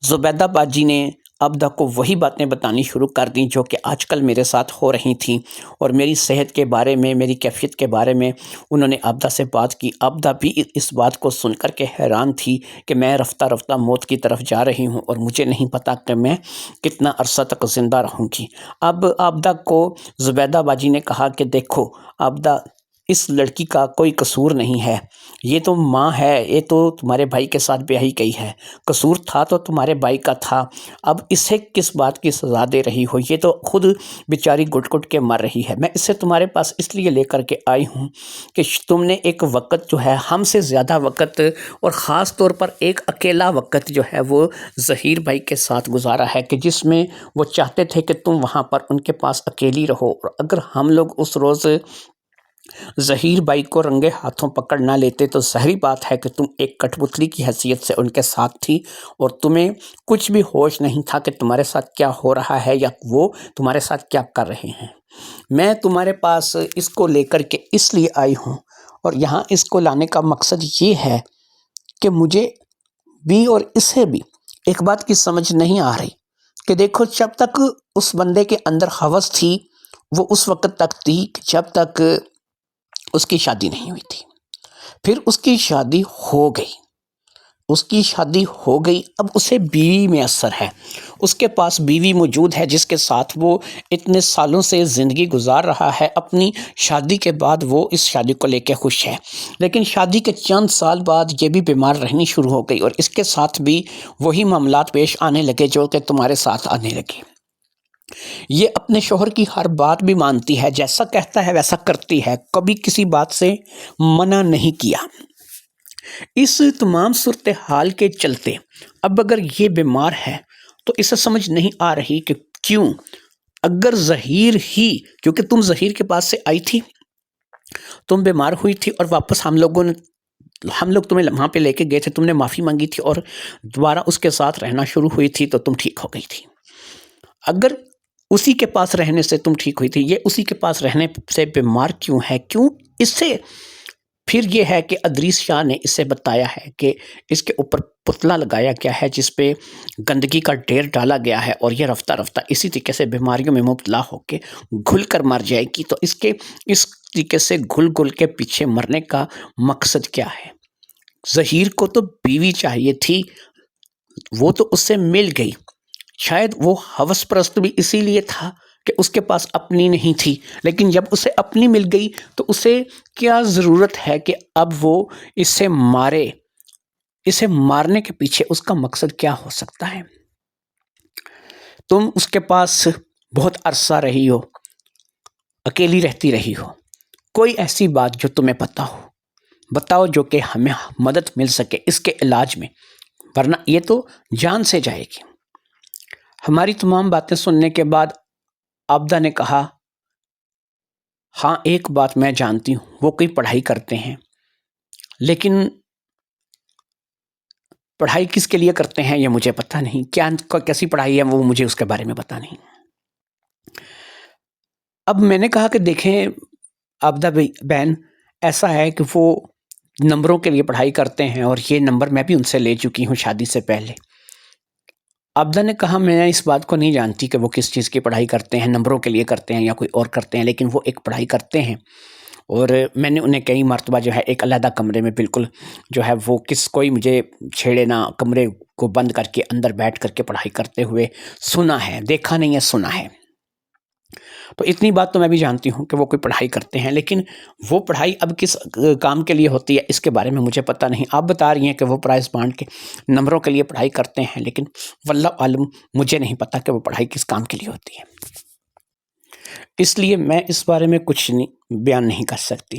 زبیدہ باجی نے عبدہ کو وہی باتیں بتانی شروع کر دیں جو کہ آج کل میرے ساتھ ہو رہی تھیں، اور میری صحت کے بارے میں، میری کیفیت کے بارے میں انہوں نے عبدہ سے بات کی۔ عبدہ بھی اس بات کو سن کر کے حیران تھی کہ میں رفتہ رفتہ موت کی طرف جا رہی ہوں، اور مجھے نہیں پتا کہ میں کتنا عرصہ تک زندہ رہوں گی۔ اب عبدہ کو زبیدہ باجی نے کہا کہ دیکھو عبدہ، اس لڑکی کا کوئی قصور نہیں ہے، یہ تو ماں ہے، یہ تو تمہارے بھائی کے ساتھ بیاہی گئی ہے، قصور تھا تو تمہارے بھائی کا تھا، اب اسے کس بات کی سزا دے رہی ہو؟ یہ تو خود بیچاری گٹ گٹ کے مر رہی ہے۔ میں اسے تمہارے پاس اس لیے لے کر کے آئی ہوں کہ تم نے ایک وقت جو ہے ہم سے زیادہ وقت، اور خاص طور پر ایک اکیلا وقت جو ہے وہ ظہیر بھائی کے ساتھ گزارا ہے، کہ جس میں وہ چاہتے تھے کہ تم وہاں پر ان کے پاس اکیلی رہو، اور اگر ہم لوگ اس روز ظہیر بھائی کو رنگے ہاتھوں پکڑ نہ لیتے تو ظاہری بات ہے کہ تم ایک کٹھ پتلی کی حیثیت سے ان کے ساتھ تھی، اور تمہیں کچھ بھی ہوش نہیں تھا کہ تمہارے ساتھ کیا ہو رہا ہے یا وہ تمہارے ساتھ کیا کر رہے ہیں۔ میں تمہارے پاس اس کو لے کر کے اس لیے آئی ہوں، اور یہاں اس کو لانے کا مقصد یہ ہے کہ مجھے بھی اور اسے بھی ایک بات کی سمجھ نہیں آ رہی کہ دیکھو، جب تک اس بندے کے اندر ہوس تھی وہ اس وقت تک تھی جب تک اس کی شادی نہیں ہوئی تھی۔ پھر اس کی شادی ہو گئی، اس کی شادی ہو گئی، اب اسے بیوی میسر ہے، اس کے پاس بیوی موجود ہے جس کے ساتھ وہ اتنے سالوں سے زندگی گزار رہا ہے۔ اپنی شادی کے بعد وہ اس شادی کو لے کے خوش ہے، لیکن شادی کے چند سال بعد یہ بھی بیمار رہنی شروع ہو گئی، اور اس کے ساتھ بھی وہی معاملات پیش آنے لگے جو کہ تمہارے ساتھ آنے لگے۔ یہ اپنے شوہر کی ہر بات بھی مانتی ہے، جیسا کہتا ہے ویسا کرتی ہے، کبھی کسی بات سے منع نہیں کیا۔ اس تمام صورتحال کے چلتے اب اگر یہ بیمار ہے تو اسے سمجھ نہیں آ رہی کہ کیوں، اگر ظہیر ہی، کیونکہ تم ظہیر کے پاس سے آئی تھی، تم بیمار ہوئی تھی، اور واپس ہم لوگ تمہیں وہاں پہ لے کے گئے تھے، تم نے معافی مانگی تھی اور دوبارہ اس کے ساتھ رہنا شروع ہوئی تھی تو تم ٹھیک ہو گئی تھی۔ اگر اسی کے پاس رہنے سے تم ٹھیک ہوئی تھی، یہ اسی کے پاس رہنے سے بیمار کیوں ہے؟ کیوں اس سے پھر یہ ہے کہ ادریس شاہ نے اسے بتایا ہے کہ اس کے اوپر پتلا لگایا گیا ہے جس پہ گندگی کا ڈھیر ڈالا گیا ہے، اور یہ رفتہ رفتہ اسی طریقے سے بیماریوں میں مبتلا ہو کے گھل کر مر جائے گی۔ تو اس طریقے سے گھل گھل کے پیچھے مرنے کا مقصد کیا ہے؟ ظہیر کو تو بیوی چاہیے تھی، وہ تو اس سے مل گئی، شاید وہ ہوس پرست بھی اسی لیے تھا کہ اس کے پاس اپنی نہیں تھی، لیکن جب اسے اپنی مل گئی تو اسے کیا ضرورت ہے کہ اب وہ اسے مارے؟ اسے مارنے کے پیچھے اس کا مقصد کیا ہو سکتا ہے؟ تم اس کے پاس بہت عرصہ رہی ہو، اکیلی رہتی رہی ہو، کوئی ایسی بات جو تمہیں پتہ ہو بتاؤ، جو کہ ہمیں مدد مل سکے اس کے علاج میں، ورنہ یہ تو جان سے جائے گی۔ ہماری تمام باتیں سننے کے بعد عبدہ نے کہا، ہاں ایک بات میں جانتی ہوں، وہ کوئی پڑھائی کرتے ہیں، لیکن پڑھائی کس کے لیے کرتے ہیں یہ مجھے پتہ نہیں، کیسی پڑھائی ہے وہ مجھے اس کے بارے میں پتہ نہیں۔ اب میں نے کہا کہ دیکھیں عابدہ بہن، ایسا ہے کہ وہ نمبروں کے لیے پڑھائی کرتے ہیں اور یہ نمبر میں بھی ان سے لے چکی ہوں شادی سے پہلے۔ عابدہ نے کہا میں اس بات کو نہیں جانتی کہ وہ کس چیز کی پڑھائی کرتے ہیں، نمبروں کے لیے کرتے ہیں یا کوئی اور کرتے ہیں، لیکن وہ ایک پڑھائی کرتے ہیں اور میں نے انہیں کئی مرتبہ جو ہے ایک علیحدہ کمرے میں بالکل جو ہے وہ کوئی مجھے چھیڑے نہ، کمرے کو بند کر کے اندر بیٹھ کر کے پڑھائی کرتے ہوئے سنا ہے، دیکھا نہیں ہے، سنا ہے۔ تو اتنی بات تو میں بھی جانتی ہوں کہ وہ کوئی پڑھائی کرتے ہیں، لیکن وہ پڑھائی اب کس کام کے لیے ہوتی ہے اس کے بارے میں مجھے پتہ نہیں۔ آپ بتا رہی ہیں کہ وہ پرائز بانڈ کے نمبروں کے لیے پڑھائی کرتے ہیں، لیکن واللہ عالم مجھے نہیں پتہ کہ وہ پڑھائی کس کام کے لیے ہوتی ہے، اس لیے میں اس بارے میں کچھ بیان نہیں کر سکتی۔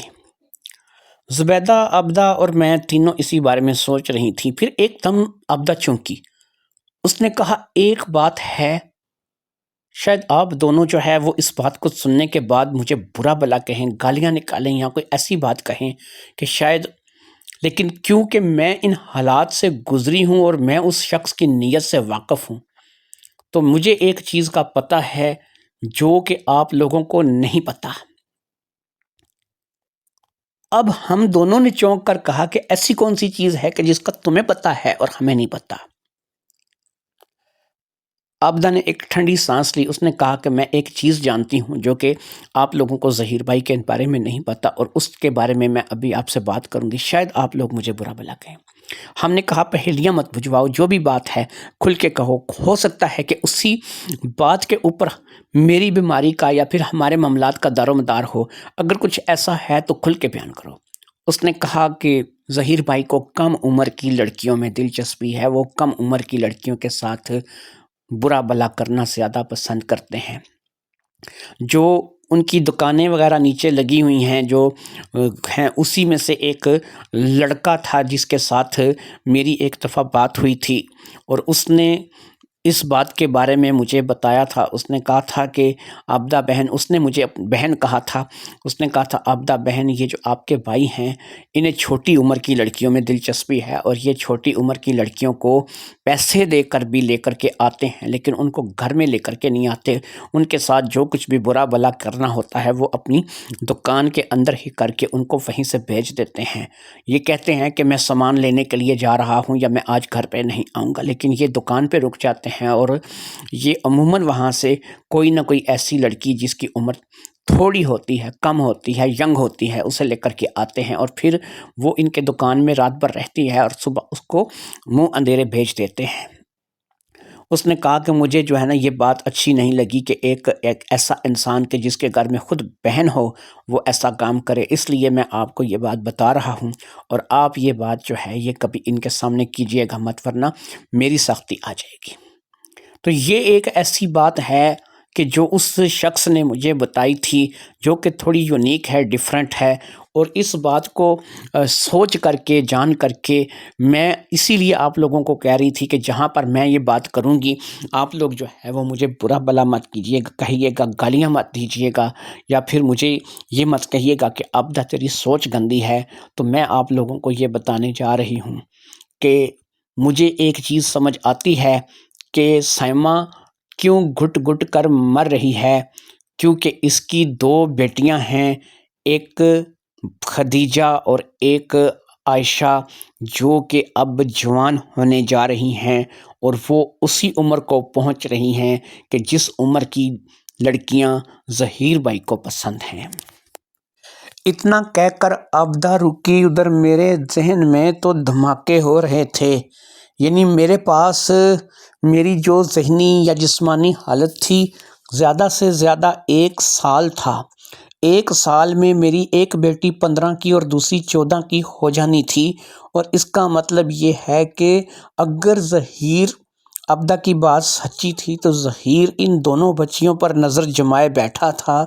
زبیدہ، عابدہ اور میں تینوں اسی بارے میں سوچ رہی تھیں، پھر ایک دم عابدہ چونکی۔ اس نے کہا ایک بات ہے، شاید آپ دونوں جو ہے وہ اس بات کو سننے کے بعد مجھے برا بلا کہیں، گالیاں نکالیں یا کوئی ایسی بات کہیں کہ شاید، لیکن کیونکہ میں ان حالات سے گزری ہوں اور میں اس شخص کی نیت سے واقف ہوں، تو مجھے ایک چیز کا پتہ ہے جو کہ آپ لوگوں کو نہیں پتہ۔ اب ہم دونوں نے چونک کر کہا کہ ایسی کون سی چیز ہے کہ جس کا تمہیں پتہ ہے اور ہمیں نہیں پتہ؟ عابدہ نے ایک ٹھنڈی سانس لی۔ اس نے کہا کہ میں ایک چیز جانتی ہوں جو کہ آپ لوگوں کو ظہیر بھائی کے بارے میں نہیں پتہ، اور اس کے بارے میں میں ابھی آپ سے بات کروں گی، شاید آپ لوگ مجھے برا بلا کہیں۔ ہم نے کہا پہیلیاں مت بجھواؤ، جو بھی بات ہے کھل کے کہو، ہو سکتا ہے کہ اسی بات کے اوپر میری بیماری کا یا پھر ہمارے معاملات کا دار و مدار ہو، اگر کچھ ایسا ہے تو کھل کے بیان کرو۔ اس نے کہا کہ ظہیر بھائی کو کم عمر کی لڑکیوں میں دلچسپی ہے، وہ کم عمر کی لڑکیوں کے ساتھ برا بلا کرنا زیادہ پسند کرتے ہیں۔ جو ان کی دکانیں وغیرہ نیچے لگی ہوئی ہیں جو ہیں، اسی میں سے ایک لڑکا تھا جس کے ساتھ میری ایک دفعہ بات ہوئی تھی، اور اس نے اس بات کے بارے میں مجھے بتایا تھا۔ اس نے کہا تھا کہ عابدہ بہن، اس نے مجھے بہن کہا تھا، اس نے کہا تھا عابدہ بہن، یہ جو آپ کے بھائی ہیں انہیں چھوٹی عمر کی لڑکیوں میں دلچسپی ہے، اور یہ چھوٹی عمر کی لڑکیوں کو پیسے دے کر بھی لے کر کے آتے ہیں، لیکن ان کو گھر میں لے کر کے نہیں آتے۔ ان کے ساتھ جو کچھ بھی برا بلا کرنا ہوتا ہے وہ اپنی دکان کے اندر ہی کر کے ان کو وہیں سے بھیج دیتے ہیں۔ یہ کہتے ہیں کہ میں سامان لینے کے لیے جا رہا ہوں یا میں آج گھر پہ نہیں آؤں گا، لیکن یہ دکان پہ رک جاتے ہیں، اور یہ عموماً وہاں سے کوئی نہ کوئی ایسی لڑکی جس کی عمر تھوڑی ہوتی ہے، کم ہوتی ہے، ینگ ہوتی ہے، اسے لے کر کے آتے ہیں، اور پھر وہ ان کے دکان میں رات بھر رہتی ہے اور صبح اس کو منہ اندھیرے بھیج دیتے ہیں۔ اس نے کہا کہ مجھے جو ہے نا یہ بات اچھی نہیں لگی کہ ایک ایسا انسان کہ جس کے گھر میں خود بہن ہو وہ ایسا کام کرے، اس لیے میں آپ کو یہ بات بتا رہا ہوں، اور آپ یہ بات جو ہے یہ کبھی ان کے سامنے کیجیے گا مت، ورنہ میری سختی آ جائے گی۔ تو یہ ایک ایسی بات ہے کہ جو اس شخص نے مجھے بتائی تھی، جو کہ تھوڑی یونیک ہے، ڈیفرنٹ ہے، اور اس بات کو سوچ کر کے، جان کر کے میں اسی لیے آپ لوگوں کو کہہ رہی تھی کہ جہاں پر میں یہ بات کروں گی آپ لوگ جو ہے وہ مجھے برا بلا مت کیجیے گا، کہیے گا، گالیاں مت دیجیے گا، یا پھر مجھے یہ مت کہیے گا کہ عابدہ تیری سوچ گندی ہے۔ تو میں آپ لوگوں کو یہ بتانے جا رہی ہوں کہ مجھے ایک چیز سمجھ آتی ہے کہ سائمہ کیوں گھٹ گھٹ کر مر رہی ہے، کیونکہ اس کی دو بیٹیاں ہیں، ایک خدیجہ اور ایک عائشہ، جو کہ اب جوان ہونے جا رہی ہیں، اور وہ اسی عمر کو پہنچ رہی ہیں کہ جس عمر کی لڑکیاں ظہیر بھائی کو پسند ہیں۔ اتنا کہہ کر عابدہ رکی۔ ادھر میرے ذہن میں تو دھماکے ہو رہے تھے، یعنی میرے پاس میری جو ذہنی یا جسمانی حالت تھی زیادہ سے زیادہ 1 سال تھا۔ 1 سال میں میری ایک بیٹی 15 کی اور دوسری 14 کی ہو جانی تھی، اور اس کا مطلب یہ ہے کہ اگر ظہیر عابدہ کی بات سچی تھی تو ظہیر ان دونوں بچیوں پر نظر جمائے بیٹھا تھا،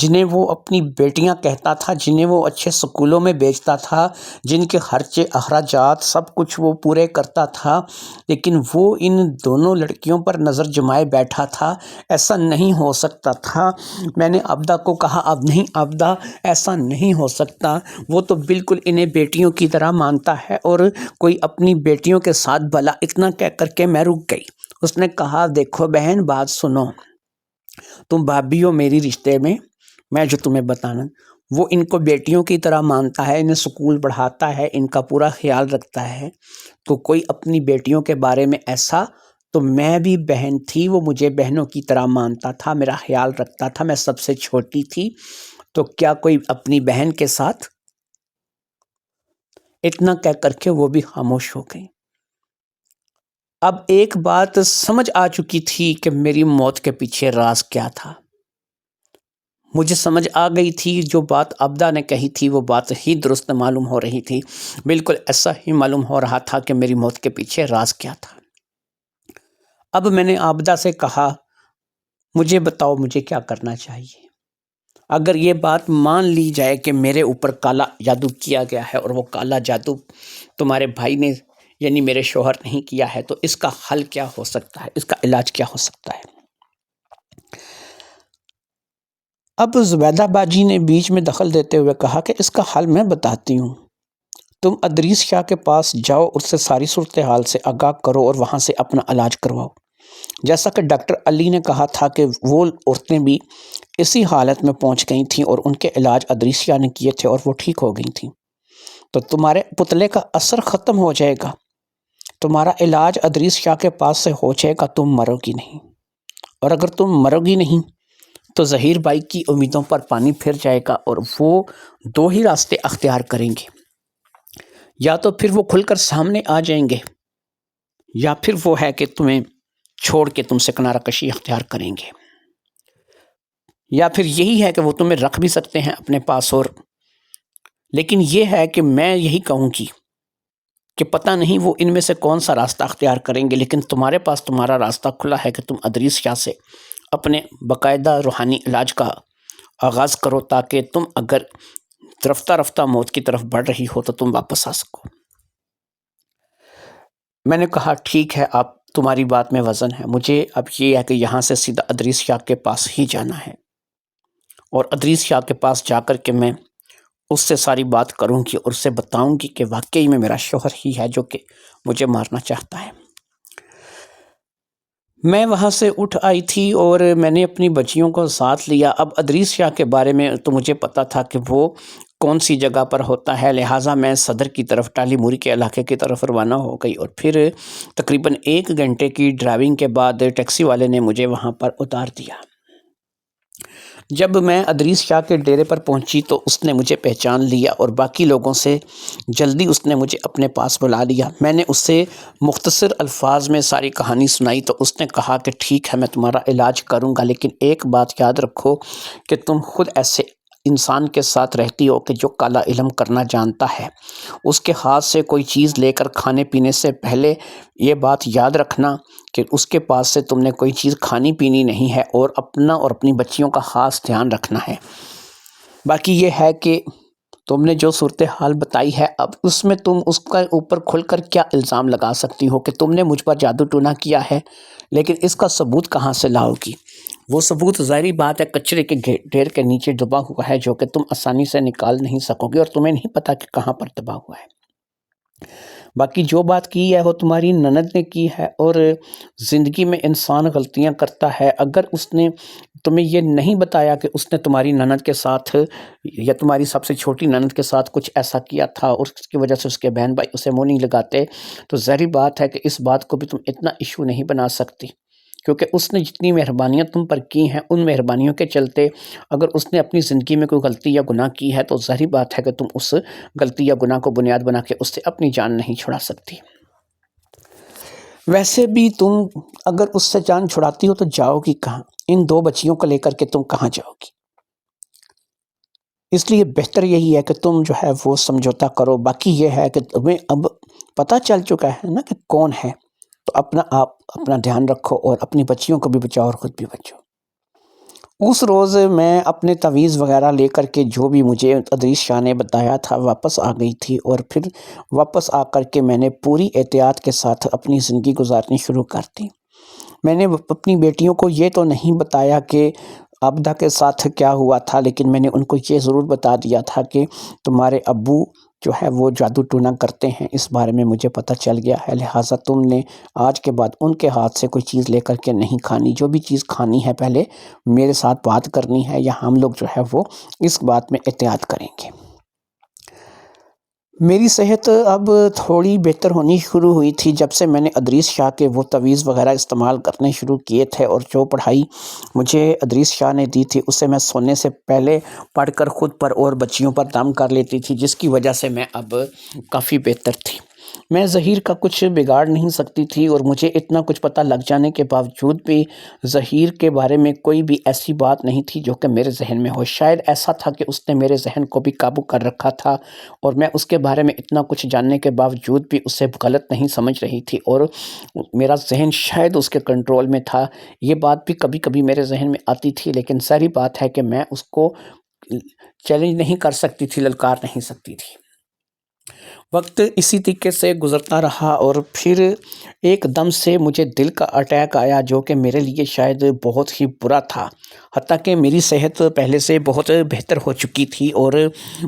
جنہیں وہ اپنی بیٹیاں کہتا تھا، جنہیں وہ اچھے سکولوں میں بھیجتا تھا، جن کے خرچے اخراجات سب کچھ وہ پورے کرتا تھا، لیکن وہ ان دونوں لڑکیوں پر نظر جمائے بیٹھا تھا۔ ایسا نہیں ہو سکتا تھا۔ میں نے عابدہ کو کہا اب نہیں عابدہ، ایسا نہیں ہو سکتا، وہ تو بالکل انہیں بیٹیوں کی طرح مانتا ہے، اور کوئی اپنی بیٹیوں کے ساتھ بھلا۔ اتنا کہہ کر کے میں رک گئی۔ اس نے کہا دیکھو بہن، بات سنو، تم بھابھی ہو میری رشتے میں، میں جو تمہیں بتانا، وہ ان کو بیٹیوں کی طرح مانتا ہے، انہیں سکول پڑھاتا ہے، ان کا پورا خیال رکھتا ہے۔ تو کوئی اپنی بیٹیوں کے بارے میں ایسا، تو میں بھی بہن تھی، وہ مجھے بہنوں کی طرح مانتا تھا، میرا خیال رکھتا تھا، میں سب سے چھوٹی تھی، تو کیا کوئی اپنی بہن کے ساتھ؟ اتنا کہہ کر کے وہ بھی خاموش ہو گئی۔ اب ایک بات سمجھ آ چکی تھی کہ میری موت کے پیچھے راز کیا تھا۔ مجھے سمجھ آ گئی تھی جو بات عابدہ نے کہی تھی وہ بات ہی درست معلوم ہو رہی تھی، بالکل ایسا ہی معلوم ہو رہا تھا کہ میری موت کے پیچھے راز کیا تھا۔ اب میں نے عابدہ سے کہا، مجھے بتاؤ مجھے کیا کرنا چاہیے؟ اگر یہ بات مان لی جائے کہ میرے اوپر کالا جادو کیا گیا ہے اور وہ کالا جادو تمہارے بھائی نے یعنی میرے شوہر نہیں کیا ہے، تو اس کا حل کیا ہو سکتا ہے، اس کا علاج کیا ہو سکتا ہے؟ اب زبیدہ باجی نے بیچ میں دخل دیتے ہوئے کہا کہ اس کا حل میں بتاتی ہوں، تم ادریس شاہ کے پاس جاؤ، اس سے ساری صورتحال سے آگاہ کرو اور وہاں سے اپنا علاج کرواؤ۔ جیسا کہ ڈاکٹر علی نے کہا تھا کہ وہ عورتیں بھی اسی حالت میں پہنچ گئی تھیں اور ان کے علاج ادریس شاہ نے کیے تھے اور وہ ٹھیک ہو گئی تھیں، تو تمہارے پتلے کا اثر ختم ہو جائے گا، تمہارا علاج ادریس شاہ کے پاس سے ہو جائے گا، تم مرو گی نہیں، اور اگر تم مرو گی نہیں تو ظہیر بھائی کی امیدوں پر پانی پھر جائے گا اور وہ دو ہی راستے اختیار کریں گے، یا تو پھر وہ کھل کر سامنے آ جائیں گے، یا پھر وہ ہے کہ تمہیں چھوڑ کے تم سے کنارہ کشی اختیار کریں گے، یا پھر یہی ہے کہ وہ تمہیں رکھ بھی سکتے ہیں اپنے پاس، اور لیکن یہ ہے کہ میں یہی کہوں گی کہ پتہ نہیں وہ ان میں سے کون سا راستہ اختیار کریں گے، لیکن تمہارے پاس تمہارا راستہ کھلا ہے کہ تم ادریس شاہ سے اپنے باقاعدہ روحانی علاج کا آغاز کرو، تاکہ تم اگر رفتہ رفتہ موت کی طرف بڑھ رہی ہو تو تم واپس آ سکو۔ میں نے کہا ٹھیک ہے، آپ تمہاری بات میں وزن ہے، مجھے اب یہ ہے کہ یہاں سے سیدھا ادریس شاہ کے پاس ہی جانا ہے، اور ادریس شاہ کے پاس جا کر کے میں اس سے ساری بات کروں گی اور اسے بتاؤں گی کہ واقعی میں میرا شوہر ہی ہے جو کہ مجھے مارنا چاہتا ہے۔ میں وہاں سے اٹھ آئی تھی اور میں نے اپنی بچیوں کو ساتھ لیا۔ اب ادریس شاہ کے بارے میں تو مجھے پتہ تھا کہ وہ کون سی جگہ پر ہوتا ہے، لہٰذا میں صدر کی طرف ٹالی موری کے علاقے کی طرف روانہ ہو گئی، اور پھر تقریباً 1 گھنٹے کی ڈرائیونگ کے بعد ٹیکسی والے نے مجھے وہاں پر اتار دیا۔ جب میں ادریس شاہ کے ڈیرے پر پہنچی تو اس نے مجھے پہچان لیا اور باقی لوگوں سے جلدی اس نے مجھے اپنے پاس بلا لیا۔ میں نے اس سے مختصر الفاظ میں ساری کہانی سنائی تو اس نے کہا کہ ٹھیک ہے، میں تمہارا علاج کروں گا، لیکن ایک بات یاد رکھو کہ تم خود ایسے انسان کے ساتھ رہتی ہو کہ جو کالا علم کرنا جانتا ہے، اس کے ہاتھ سے کوئی چیز لے کر کھانے پینے سے پہلے یہ بات یاد رکھنا کہ اس کے پاس سے تم نے کوئی چیز کھانی پینی نہیں ہے، اور اپنا اور اپنی بچیوں کا خاص دھیان رکھنا ہے۔ باقی یہ ہے کہ تم نے جو صورتحال بتائی ہے، اب اس میں تم اس کا اوپر کھل کر کیا الزام لگا سکتی ہو کہ تم نے مجھ پر جادو ٹونا کیا ہے، لیکن اس کا ثبوت کہاں سے لاؤ گی؟ وہ ثبوت ظاہری بات ہے کچرے کے ڈھیر کے نیچے دبا ہوا ہے، جو کہ تم آسانی سے نکال نہیں سکو گی، اور تمہیں نہیں پتا کہ کہاں پر دبا ہوا ہے۔ باقی جو بات کی ہے وہ تمہاری نند نے کی ہے، اور زندگی میں انسان غلطیاں کرتا ہے۔ اگر اس نے تمہیں یہ نہیں بتایا کہ اس نے تمہاری نند کے ساتھ یا تمہاری سب سے چھوٹی نند کے ساتھ کچھ ایسا کیا تھا اور اس کی وجہ سے اس کے بہن بھائی اسے منہ نہیں لگاتے، تو ظاہری بات ہے کہ اس بات کو بھی تم اتنا ایشو نہیں بنا سکتی، کیونکہ اس نے جتنی مہربانیاں تم پر کی ہیں ان مہربانیوں کے چلتے اگر اس نے اپنی زندگی میں کوئی غلطی یا گناہ کی ہے تو ظاہری بات ہے کہ تم اس غلطی یا گناہ کو بنیاد بنا کے اس سے اپنی جان نہیں چھڑا سکتی۔ ویسے بھی تم اگر اس سے جان چھڑاتی ہو تو جاؤ گی کہاں؟ ان 2 بچیوں کو لے کر کے تم کہاں جاؤ گی؟ اس لیے بہتر یہی ہے کہ تم جو ہے وہ سمجھوتا کرو۔ باقی یہ ہے کہ تمہیں اب پتہ چل چکا ہے نا کہ کون ہے، تو آپ اپنا دھیان رکھو اور اپنی بچیوں کو بھی بچاؤ اور خود بھی بچو۔ اس روز میں اپنے تعویذ وغیرہ لے کر کے جو بھی مجھے ادریس شاہ نے بتایا تھا واپس آ گئی تھی، اور پھر واپس آ کر کے میں نے پوری احتیاط کے ساتھ اپنی زندگی گزارنی شروع کر دی۔ میں نے اپنی بیٹیوں کو یہ تو نہیں بتایا کہ عابدہ کے ساتھ کیا ہوا تھا، لیکن میں نے ان کو یہ ضرور بتا دیا تھا کہ تمہارے ابو جو ہے وہ جادو ٹونا کرتے ہیں، اس بارے میں مجھے پتہ چل گیا ہے، لہٰذا تم نے آج کے بعد ان کے ہاتھ سے کوئی چیز لے کر کے نہیں کھانی۔ جو بھی چیز کھانی ہے پہلے میرے ساتھ بات کرنی ہے، یا ہم لوگ جو ہے وہ اس بات میں احتیاط کریں گے۔ میری صحت اب تھوڑی بہتر ہونی شروع ہوئی تھی جب سے میں نے ادریس شاہ کے وہ تویز وغیرہ استعمال کرنے شروع کیے تھے، اور جو پڑھائی مجھے ادریس شاہ نے دی تھی اسے میں سونے سے پہلے پڑھ کر خود پر اور بچیوں پر دم کر لیتی تھی، جس کی وجہ سے میں اب کافی بہتر تھی۔ میں ظہیر کا کچھ بگاڑ نہیں سکتی تھی، اور مجھے اتنا کچھ پتہ لگ جانے کے باوجود بھی ظہیر کے بارے میں کوئی بھی ایسی بات نہیں تھی جو کہ میرے ذہن میں ہو۔ شاید ایسا تھا کہ اس نے میرے ذہن کو بھی قابو کر رکھا تھا، اور میں اس کے بارے میں اتنا کچھ جاننے کے باوجود بھی اسے غلط نہیں سمجھ رہی تھی، اور میرا ذہن شاید اس کے کنٹرول میں تھا۔ یہ بات بھی کبھی کبھی میرے ذہن میں آتی تھی، لیکن ساری بات ہے کہ میں اس کو چیلنج نہیں کر سکتی تھی، للکار نہیں سکتی تھی۔ وقت اسی طریقے سے گزرتا رہا، اور پھر ایک دم سے مجھے دل کا اٹیک آیا، جو کہ میرے لیے شاید بہت ہی برا تھا، حتیٰ کہ میری صحت پہلے سے بہت بہتر ہو چکی تھی، اور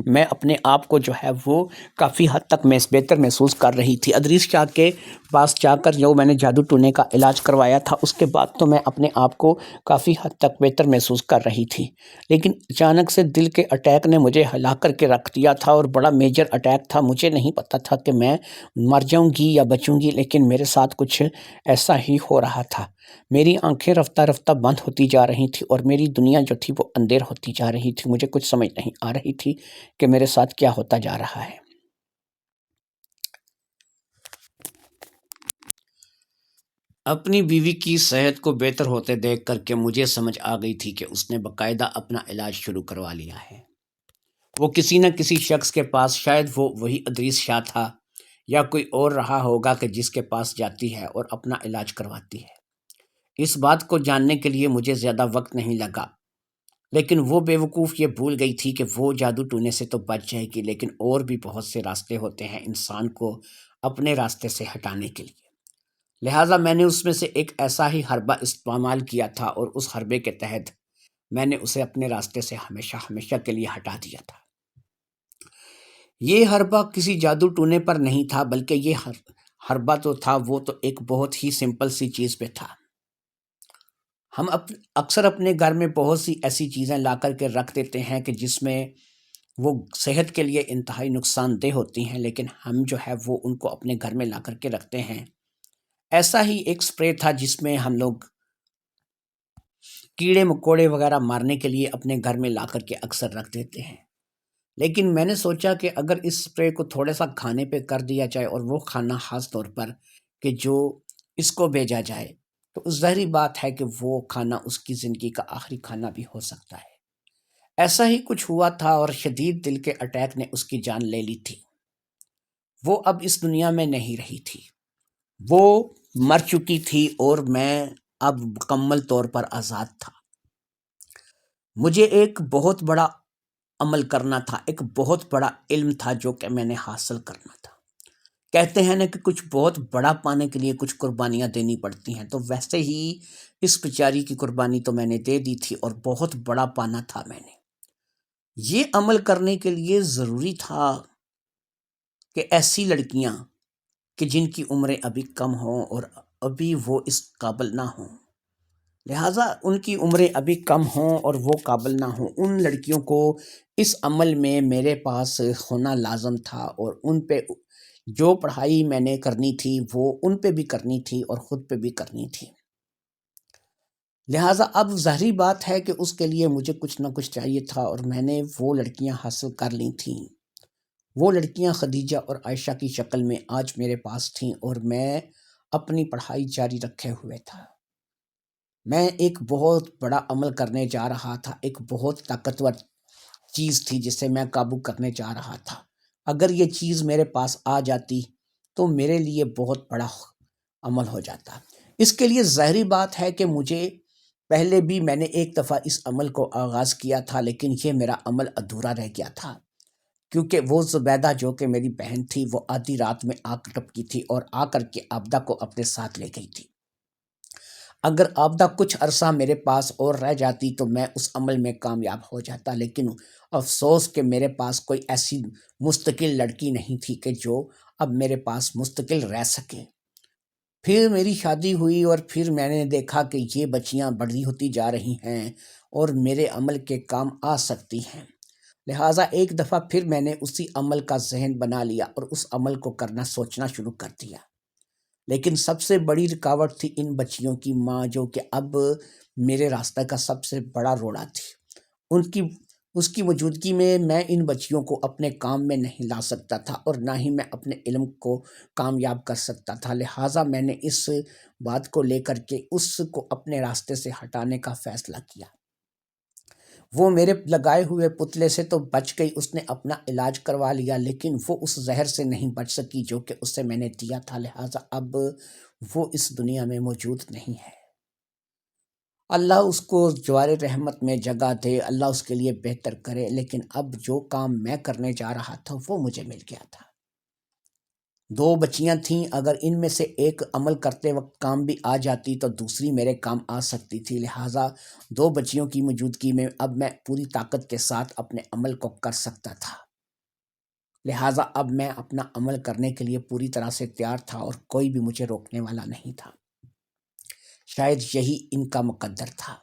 میں اپنے آپ کو جو ہے وہ کافی حد تک بہتر محسوس کر رہی تھی۔ ادریس شاہ کے پاس جا کر جو میں نے جادو ٹونے کا علاج کروایا تھا، اس کے بعد تو میں اپنے آپ کو کافی حد تک بہتر محسوس کر رہی تھی، لیکن اچانک سے دل کے اٹیک نے مجھے ہلا کر کے رکھ دیا تھا، اور بڑا میجر اٹیک تھا۔ مجھے نہیں پتا تھا کہ میں مر جاؤں گی یا بچوں گی، لیکن میرے ساتھ کچھ ایسا ہی ہو رہا تھا۔ میری آنکھیں رفتہ رفتہ بند ہوتی جا رہی تھی، اور میری دنیا جو تھی وہ اندھیر ہوتی جا رہی تھی۔ مجھے کچھ سمجھ نہیں آ رہی تھی کہ میرے ساتھ کیا ہوتا جا رہا ہے۔ اپنی بیوی کی صحت کو بہتر ہوتے دیکھ کر کے مجھے سمجھ آ گئی تھی کہ اس نے باقاعدہ اپنا علاج شروع کروا لیا ہے۔ وہ کسی نہ کسی شخص کے پاس، شاید وہ وہی ادریس شاہ تھا یا کوئی اور رہا ہوگا، کہ جس کے پاس جاتی ہے اور اپنا علاج کرواتی ہے۔ اس بات کو جاننے کے لیے مجھے زیادہ وقت نہیں لگا، لیکن وہ بیوقوف یہ بھول گئی تھی کہ وہ جادو ٹونے سے تو بچ جائے گی، لیکن اور بھی بہت سے راستے ہوتے ہیں انسان کو اپنے راستے سے ہٹانے کے لیے۔ لہٰذا میں نے اس میں سے ایک ایسا ہی حربہ استعمال کیا تھا، اور اس حربے کے تحت میں نے اسے اپنے راستے سے ہمیشہ ہمیشہ کے لیے ہٹا دیا تھا۔ یہ حربہ کسی جادو ٹونے پر نہیں تھا، بلکہ یہ حربہ تو تھا، وہ تو ایک بہت ہی سمپل سی چیز پہ تھا۔ ہم اکثر اپنے گھر میں بہت سی ایسی چیزیں لا کر کے رکھ دیتے ہیں کہ جس میں وہ صحت کے لیے انتہائی نقصان دہ ہوتی ہیں، لیکن ہم جو ہے وہ ان کو اپنے گھر میں لا کر کے رکھتے ہیں۔ ایسا ہی ایک سپرے تھا جس میں ہم لوگ کیڑے مکوڑے وغیرہ مارنے کے لیے اپنے گھر میں لا کر کے اکثر رکھ دیتے ہیں، لیکن میں نے سوچا کہ اگر اس سپرے کو تھوڑا سا کھانے پہ کر دیا جائے، اور وہ کھانا خاص طور پر کہ جو اس کو بھیجا جائے، تو ظاہری بات ہے کہ وہ کھانا اس کی زندگی کا آخری کھانا بھی ہو سکتا ہے۔ ایسا ہی کچھ ہوا تھا، اور شدید دل کے اٹیک نے اس کی جان لے لی تھی۔ وہ اب اس دنیا میں نہیں رہی تھی، وہ مر چکی تھی، اور میں اب مکمل طور پر آزاد تھا۔ مجھے ایک بہت بڑا عمل کرنا تھا، ایک بہت بڑا علم تھا جو کہ میں نے حاصل کرنا تھا۔ کہتے ہیں نا کہ کچھ بہت بڑا پانے کے لیے کچھ قربانیاں دینی پڑتی ہیں، تو ویسے ہی اس بیچاری کی قربانی تو میں نے دے دی تھی، اور بہت بڑا پانا تھا میں نے۔ یہ عمل کرنے کے لیے ضروری تھا کہ ایسی لڑکیاں کہ جن کی عمریں ابھی کم ہوں اور ابھی وہ اس قابل نہ ہوں، لہٰذا ان کی عمریں ابھی کم ہوں اور وہ قابل نہ ہوں، ان لڑکیوں کو اس عمل میں میرے پاس ہونا لازم تھا، اور ان پہ جو پڑھائی میں نے کرنی تھی وہ ان پہ بھی کرنی تھی اور خود پہ بھی کرنی تھی۔ لہٰذا اب ظاہری بات ہے کہ اس کے لیے مجھے کچھ نہ کچھ چاہیے تھا، اور میں نے وہ لڑکیاں حاصل کر لی تھیں۔ وہ لڑکیاں خدیجہ اور عائشہ کی شکل میں آج میرے پاس تھیں، اور میں اپنی پڑھائی جاری رکھے ہوئے تھا۔ میں ایک بہت بڑا عمل کرنے جا رہا تھا، ایک بہت طاقتور چیز تھی جسے میں قابو کرنے جا رہا تھا۔ اگر یہ چیز میرے پاس آ جاتی تو میرے لیے بہت بڑا عمل ہو جاتا۔ اس کے لیے ظاہری بات ہے کہ مجھے پہلے بھی میں نے ایک دفعہ اس عمل کو آغاز کیا تھا، لیکن یہ میرا عمل ادھورا رہ گیا تھا، کیونکہ وہ زبیدہ جو کہ میری بہن تھی وہ آدھی رات میں آ کر ٹپکی تھی اور آ کر کے عابدہ کو اپنے ساتھ لے گئی تھی۔ اگر آبدہ کچھ عرصہ میرے پاس اور رہ جاتی تو میں اس عمل میں کامیاب ہو جاتا، لیکن افسوس کہ میرے پاس کوئی ایسی مستقل لڑکی نہیں تھی کہ جو اب میرے پاس مستقل رہ سکے۔ پھر میری شادی ہوئی اور پھر میں نے دیکھا کہ یہ بچیاں بڑی ہوتی جا رہی ہیں اور میرے عمل کے کام آ سکتی ہیں، لہٰذا ایک دفعہ پھر میں نے اسی عمل کا ذہن بنا لیا اور اس عمل کو کرنا سوچنا شروع کر دیا۔ لیکن سب سے بڑی رکاوٹ تھی ان بچیوں کی ماں، جو کہ اب میرے راستہ کا سب سے بڑا روڑا تھی۔ اس کی موجودگی میں ان بچیوں کو اپنے کام میں نہیں لا سکتا تھا اور نہ ہی میں اپنے علم کو کامیاب کر سکتا تھا، لہٰذا میں نے اس بات کو لے کر کے اس کو اپنے راستے سے ہٹانے کا فیصلہ کیا۔ وہ میرے لگائے ہوئے پتلے سے تو بچ گئی، اس نے اپنا علاج کروا لیا، لیکن وہ اس زہر سے نہیں بچ سکی جو کہ اسے میں نے دیا تھا، لہٰذا اب وہ اس دنیا میں موجود نہیں ہے۔ اللہ اس کو جوار رحمت میں جگہ دے، اللہ اس کے لیے بہتر کرے، لیکن اب جو کام میں کرنے جا رہا تھا وہ مجھے مل گیا تھا۔ 2 بچیاں تھیں، اگر ان میں سے ایک عمل کرتے وقت کام بھی آ جاتی تو دوسری میرے کام آ سکتی تھی، لہٰذا 2 بچیوں کی موجودگی میں اب میں پوری طاقت کے ساتھ اپنے عمل کو کر سکتا تھا، لہٰذا اب میں اپنا عمل کرنے کے لیے پوری طرح سے تیار تھا اور کوئی بھی مجھے روکنے والا نہیں تھا۔ شاید یہی ان کا مقدر تھا۔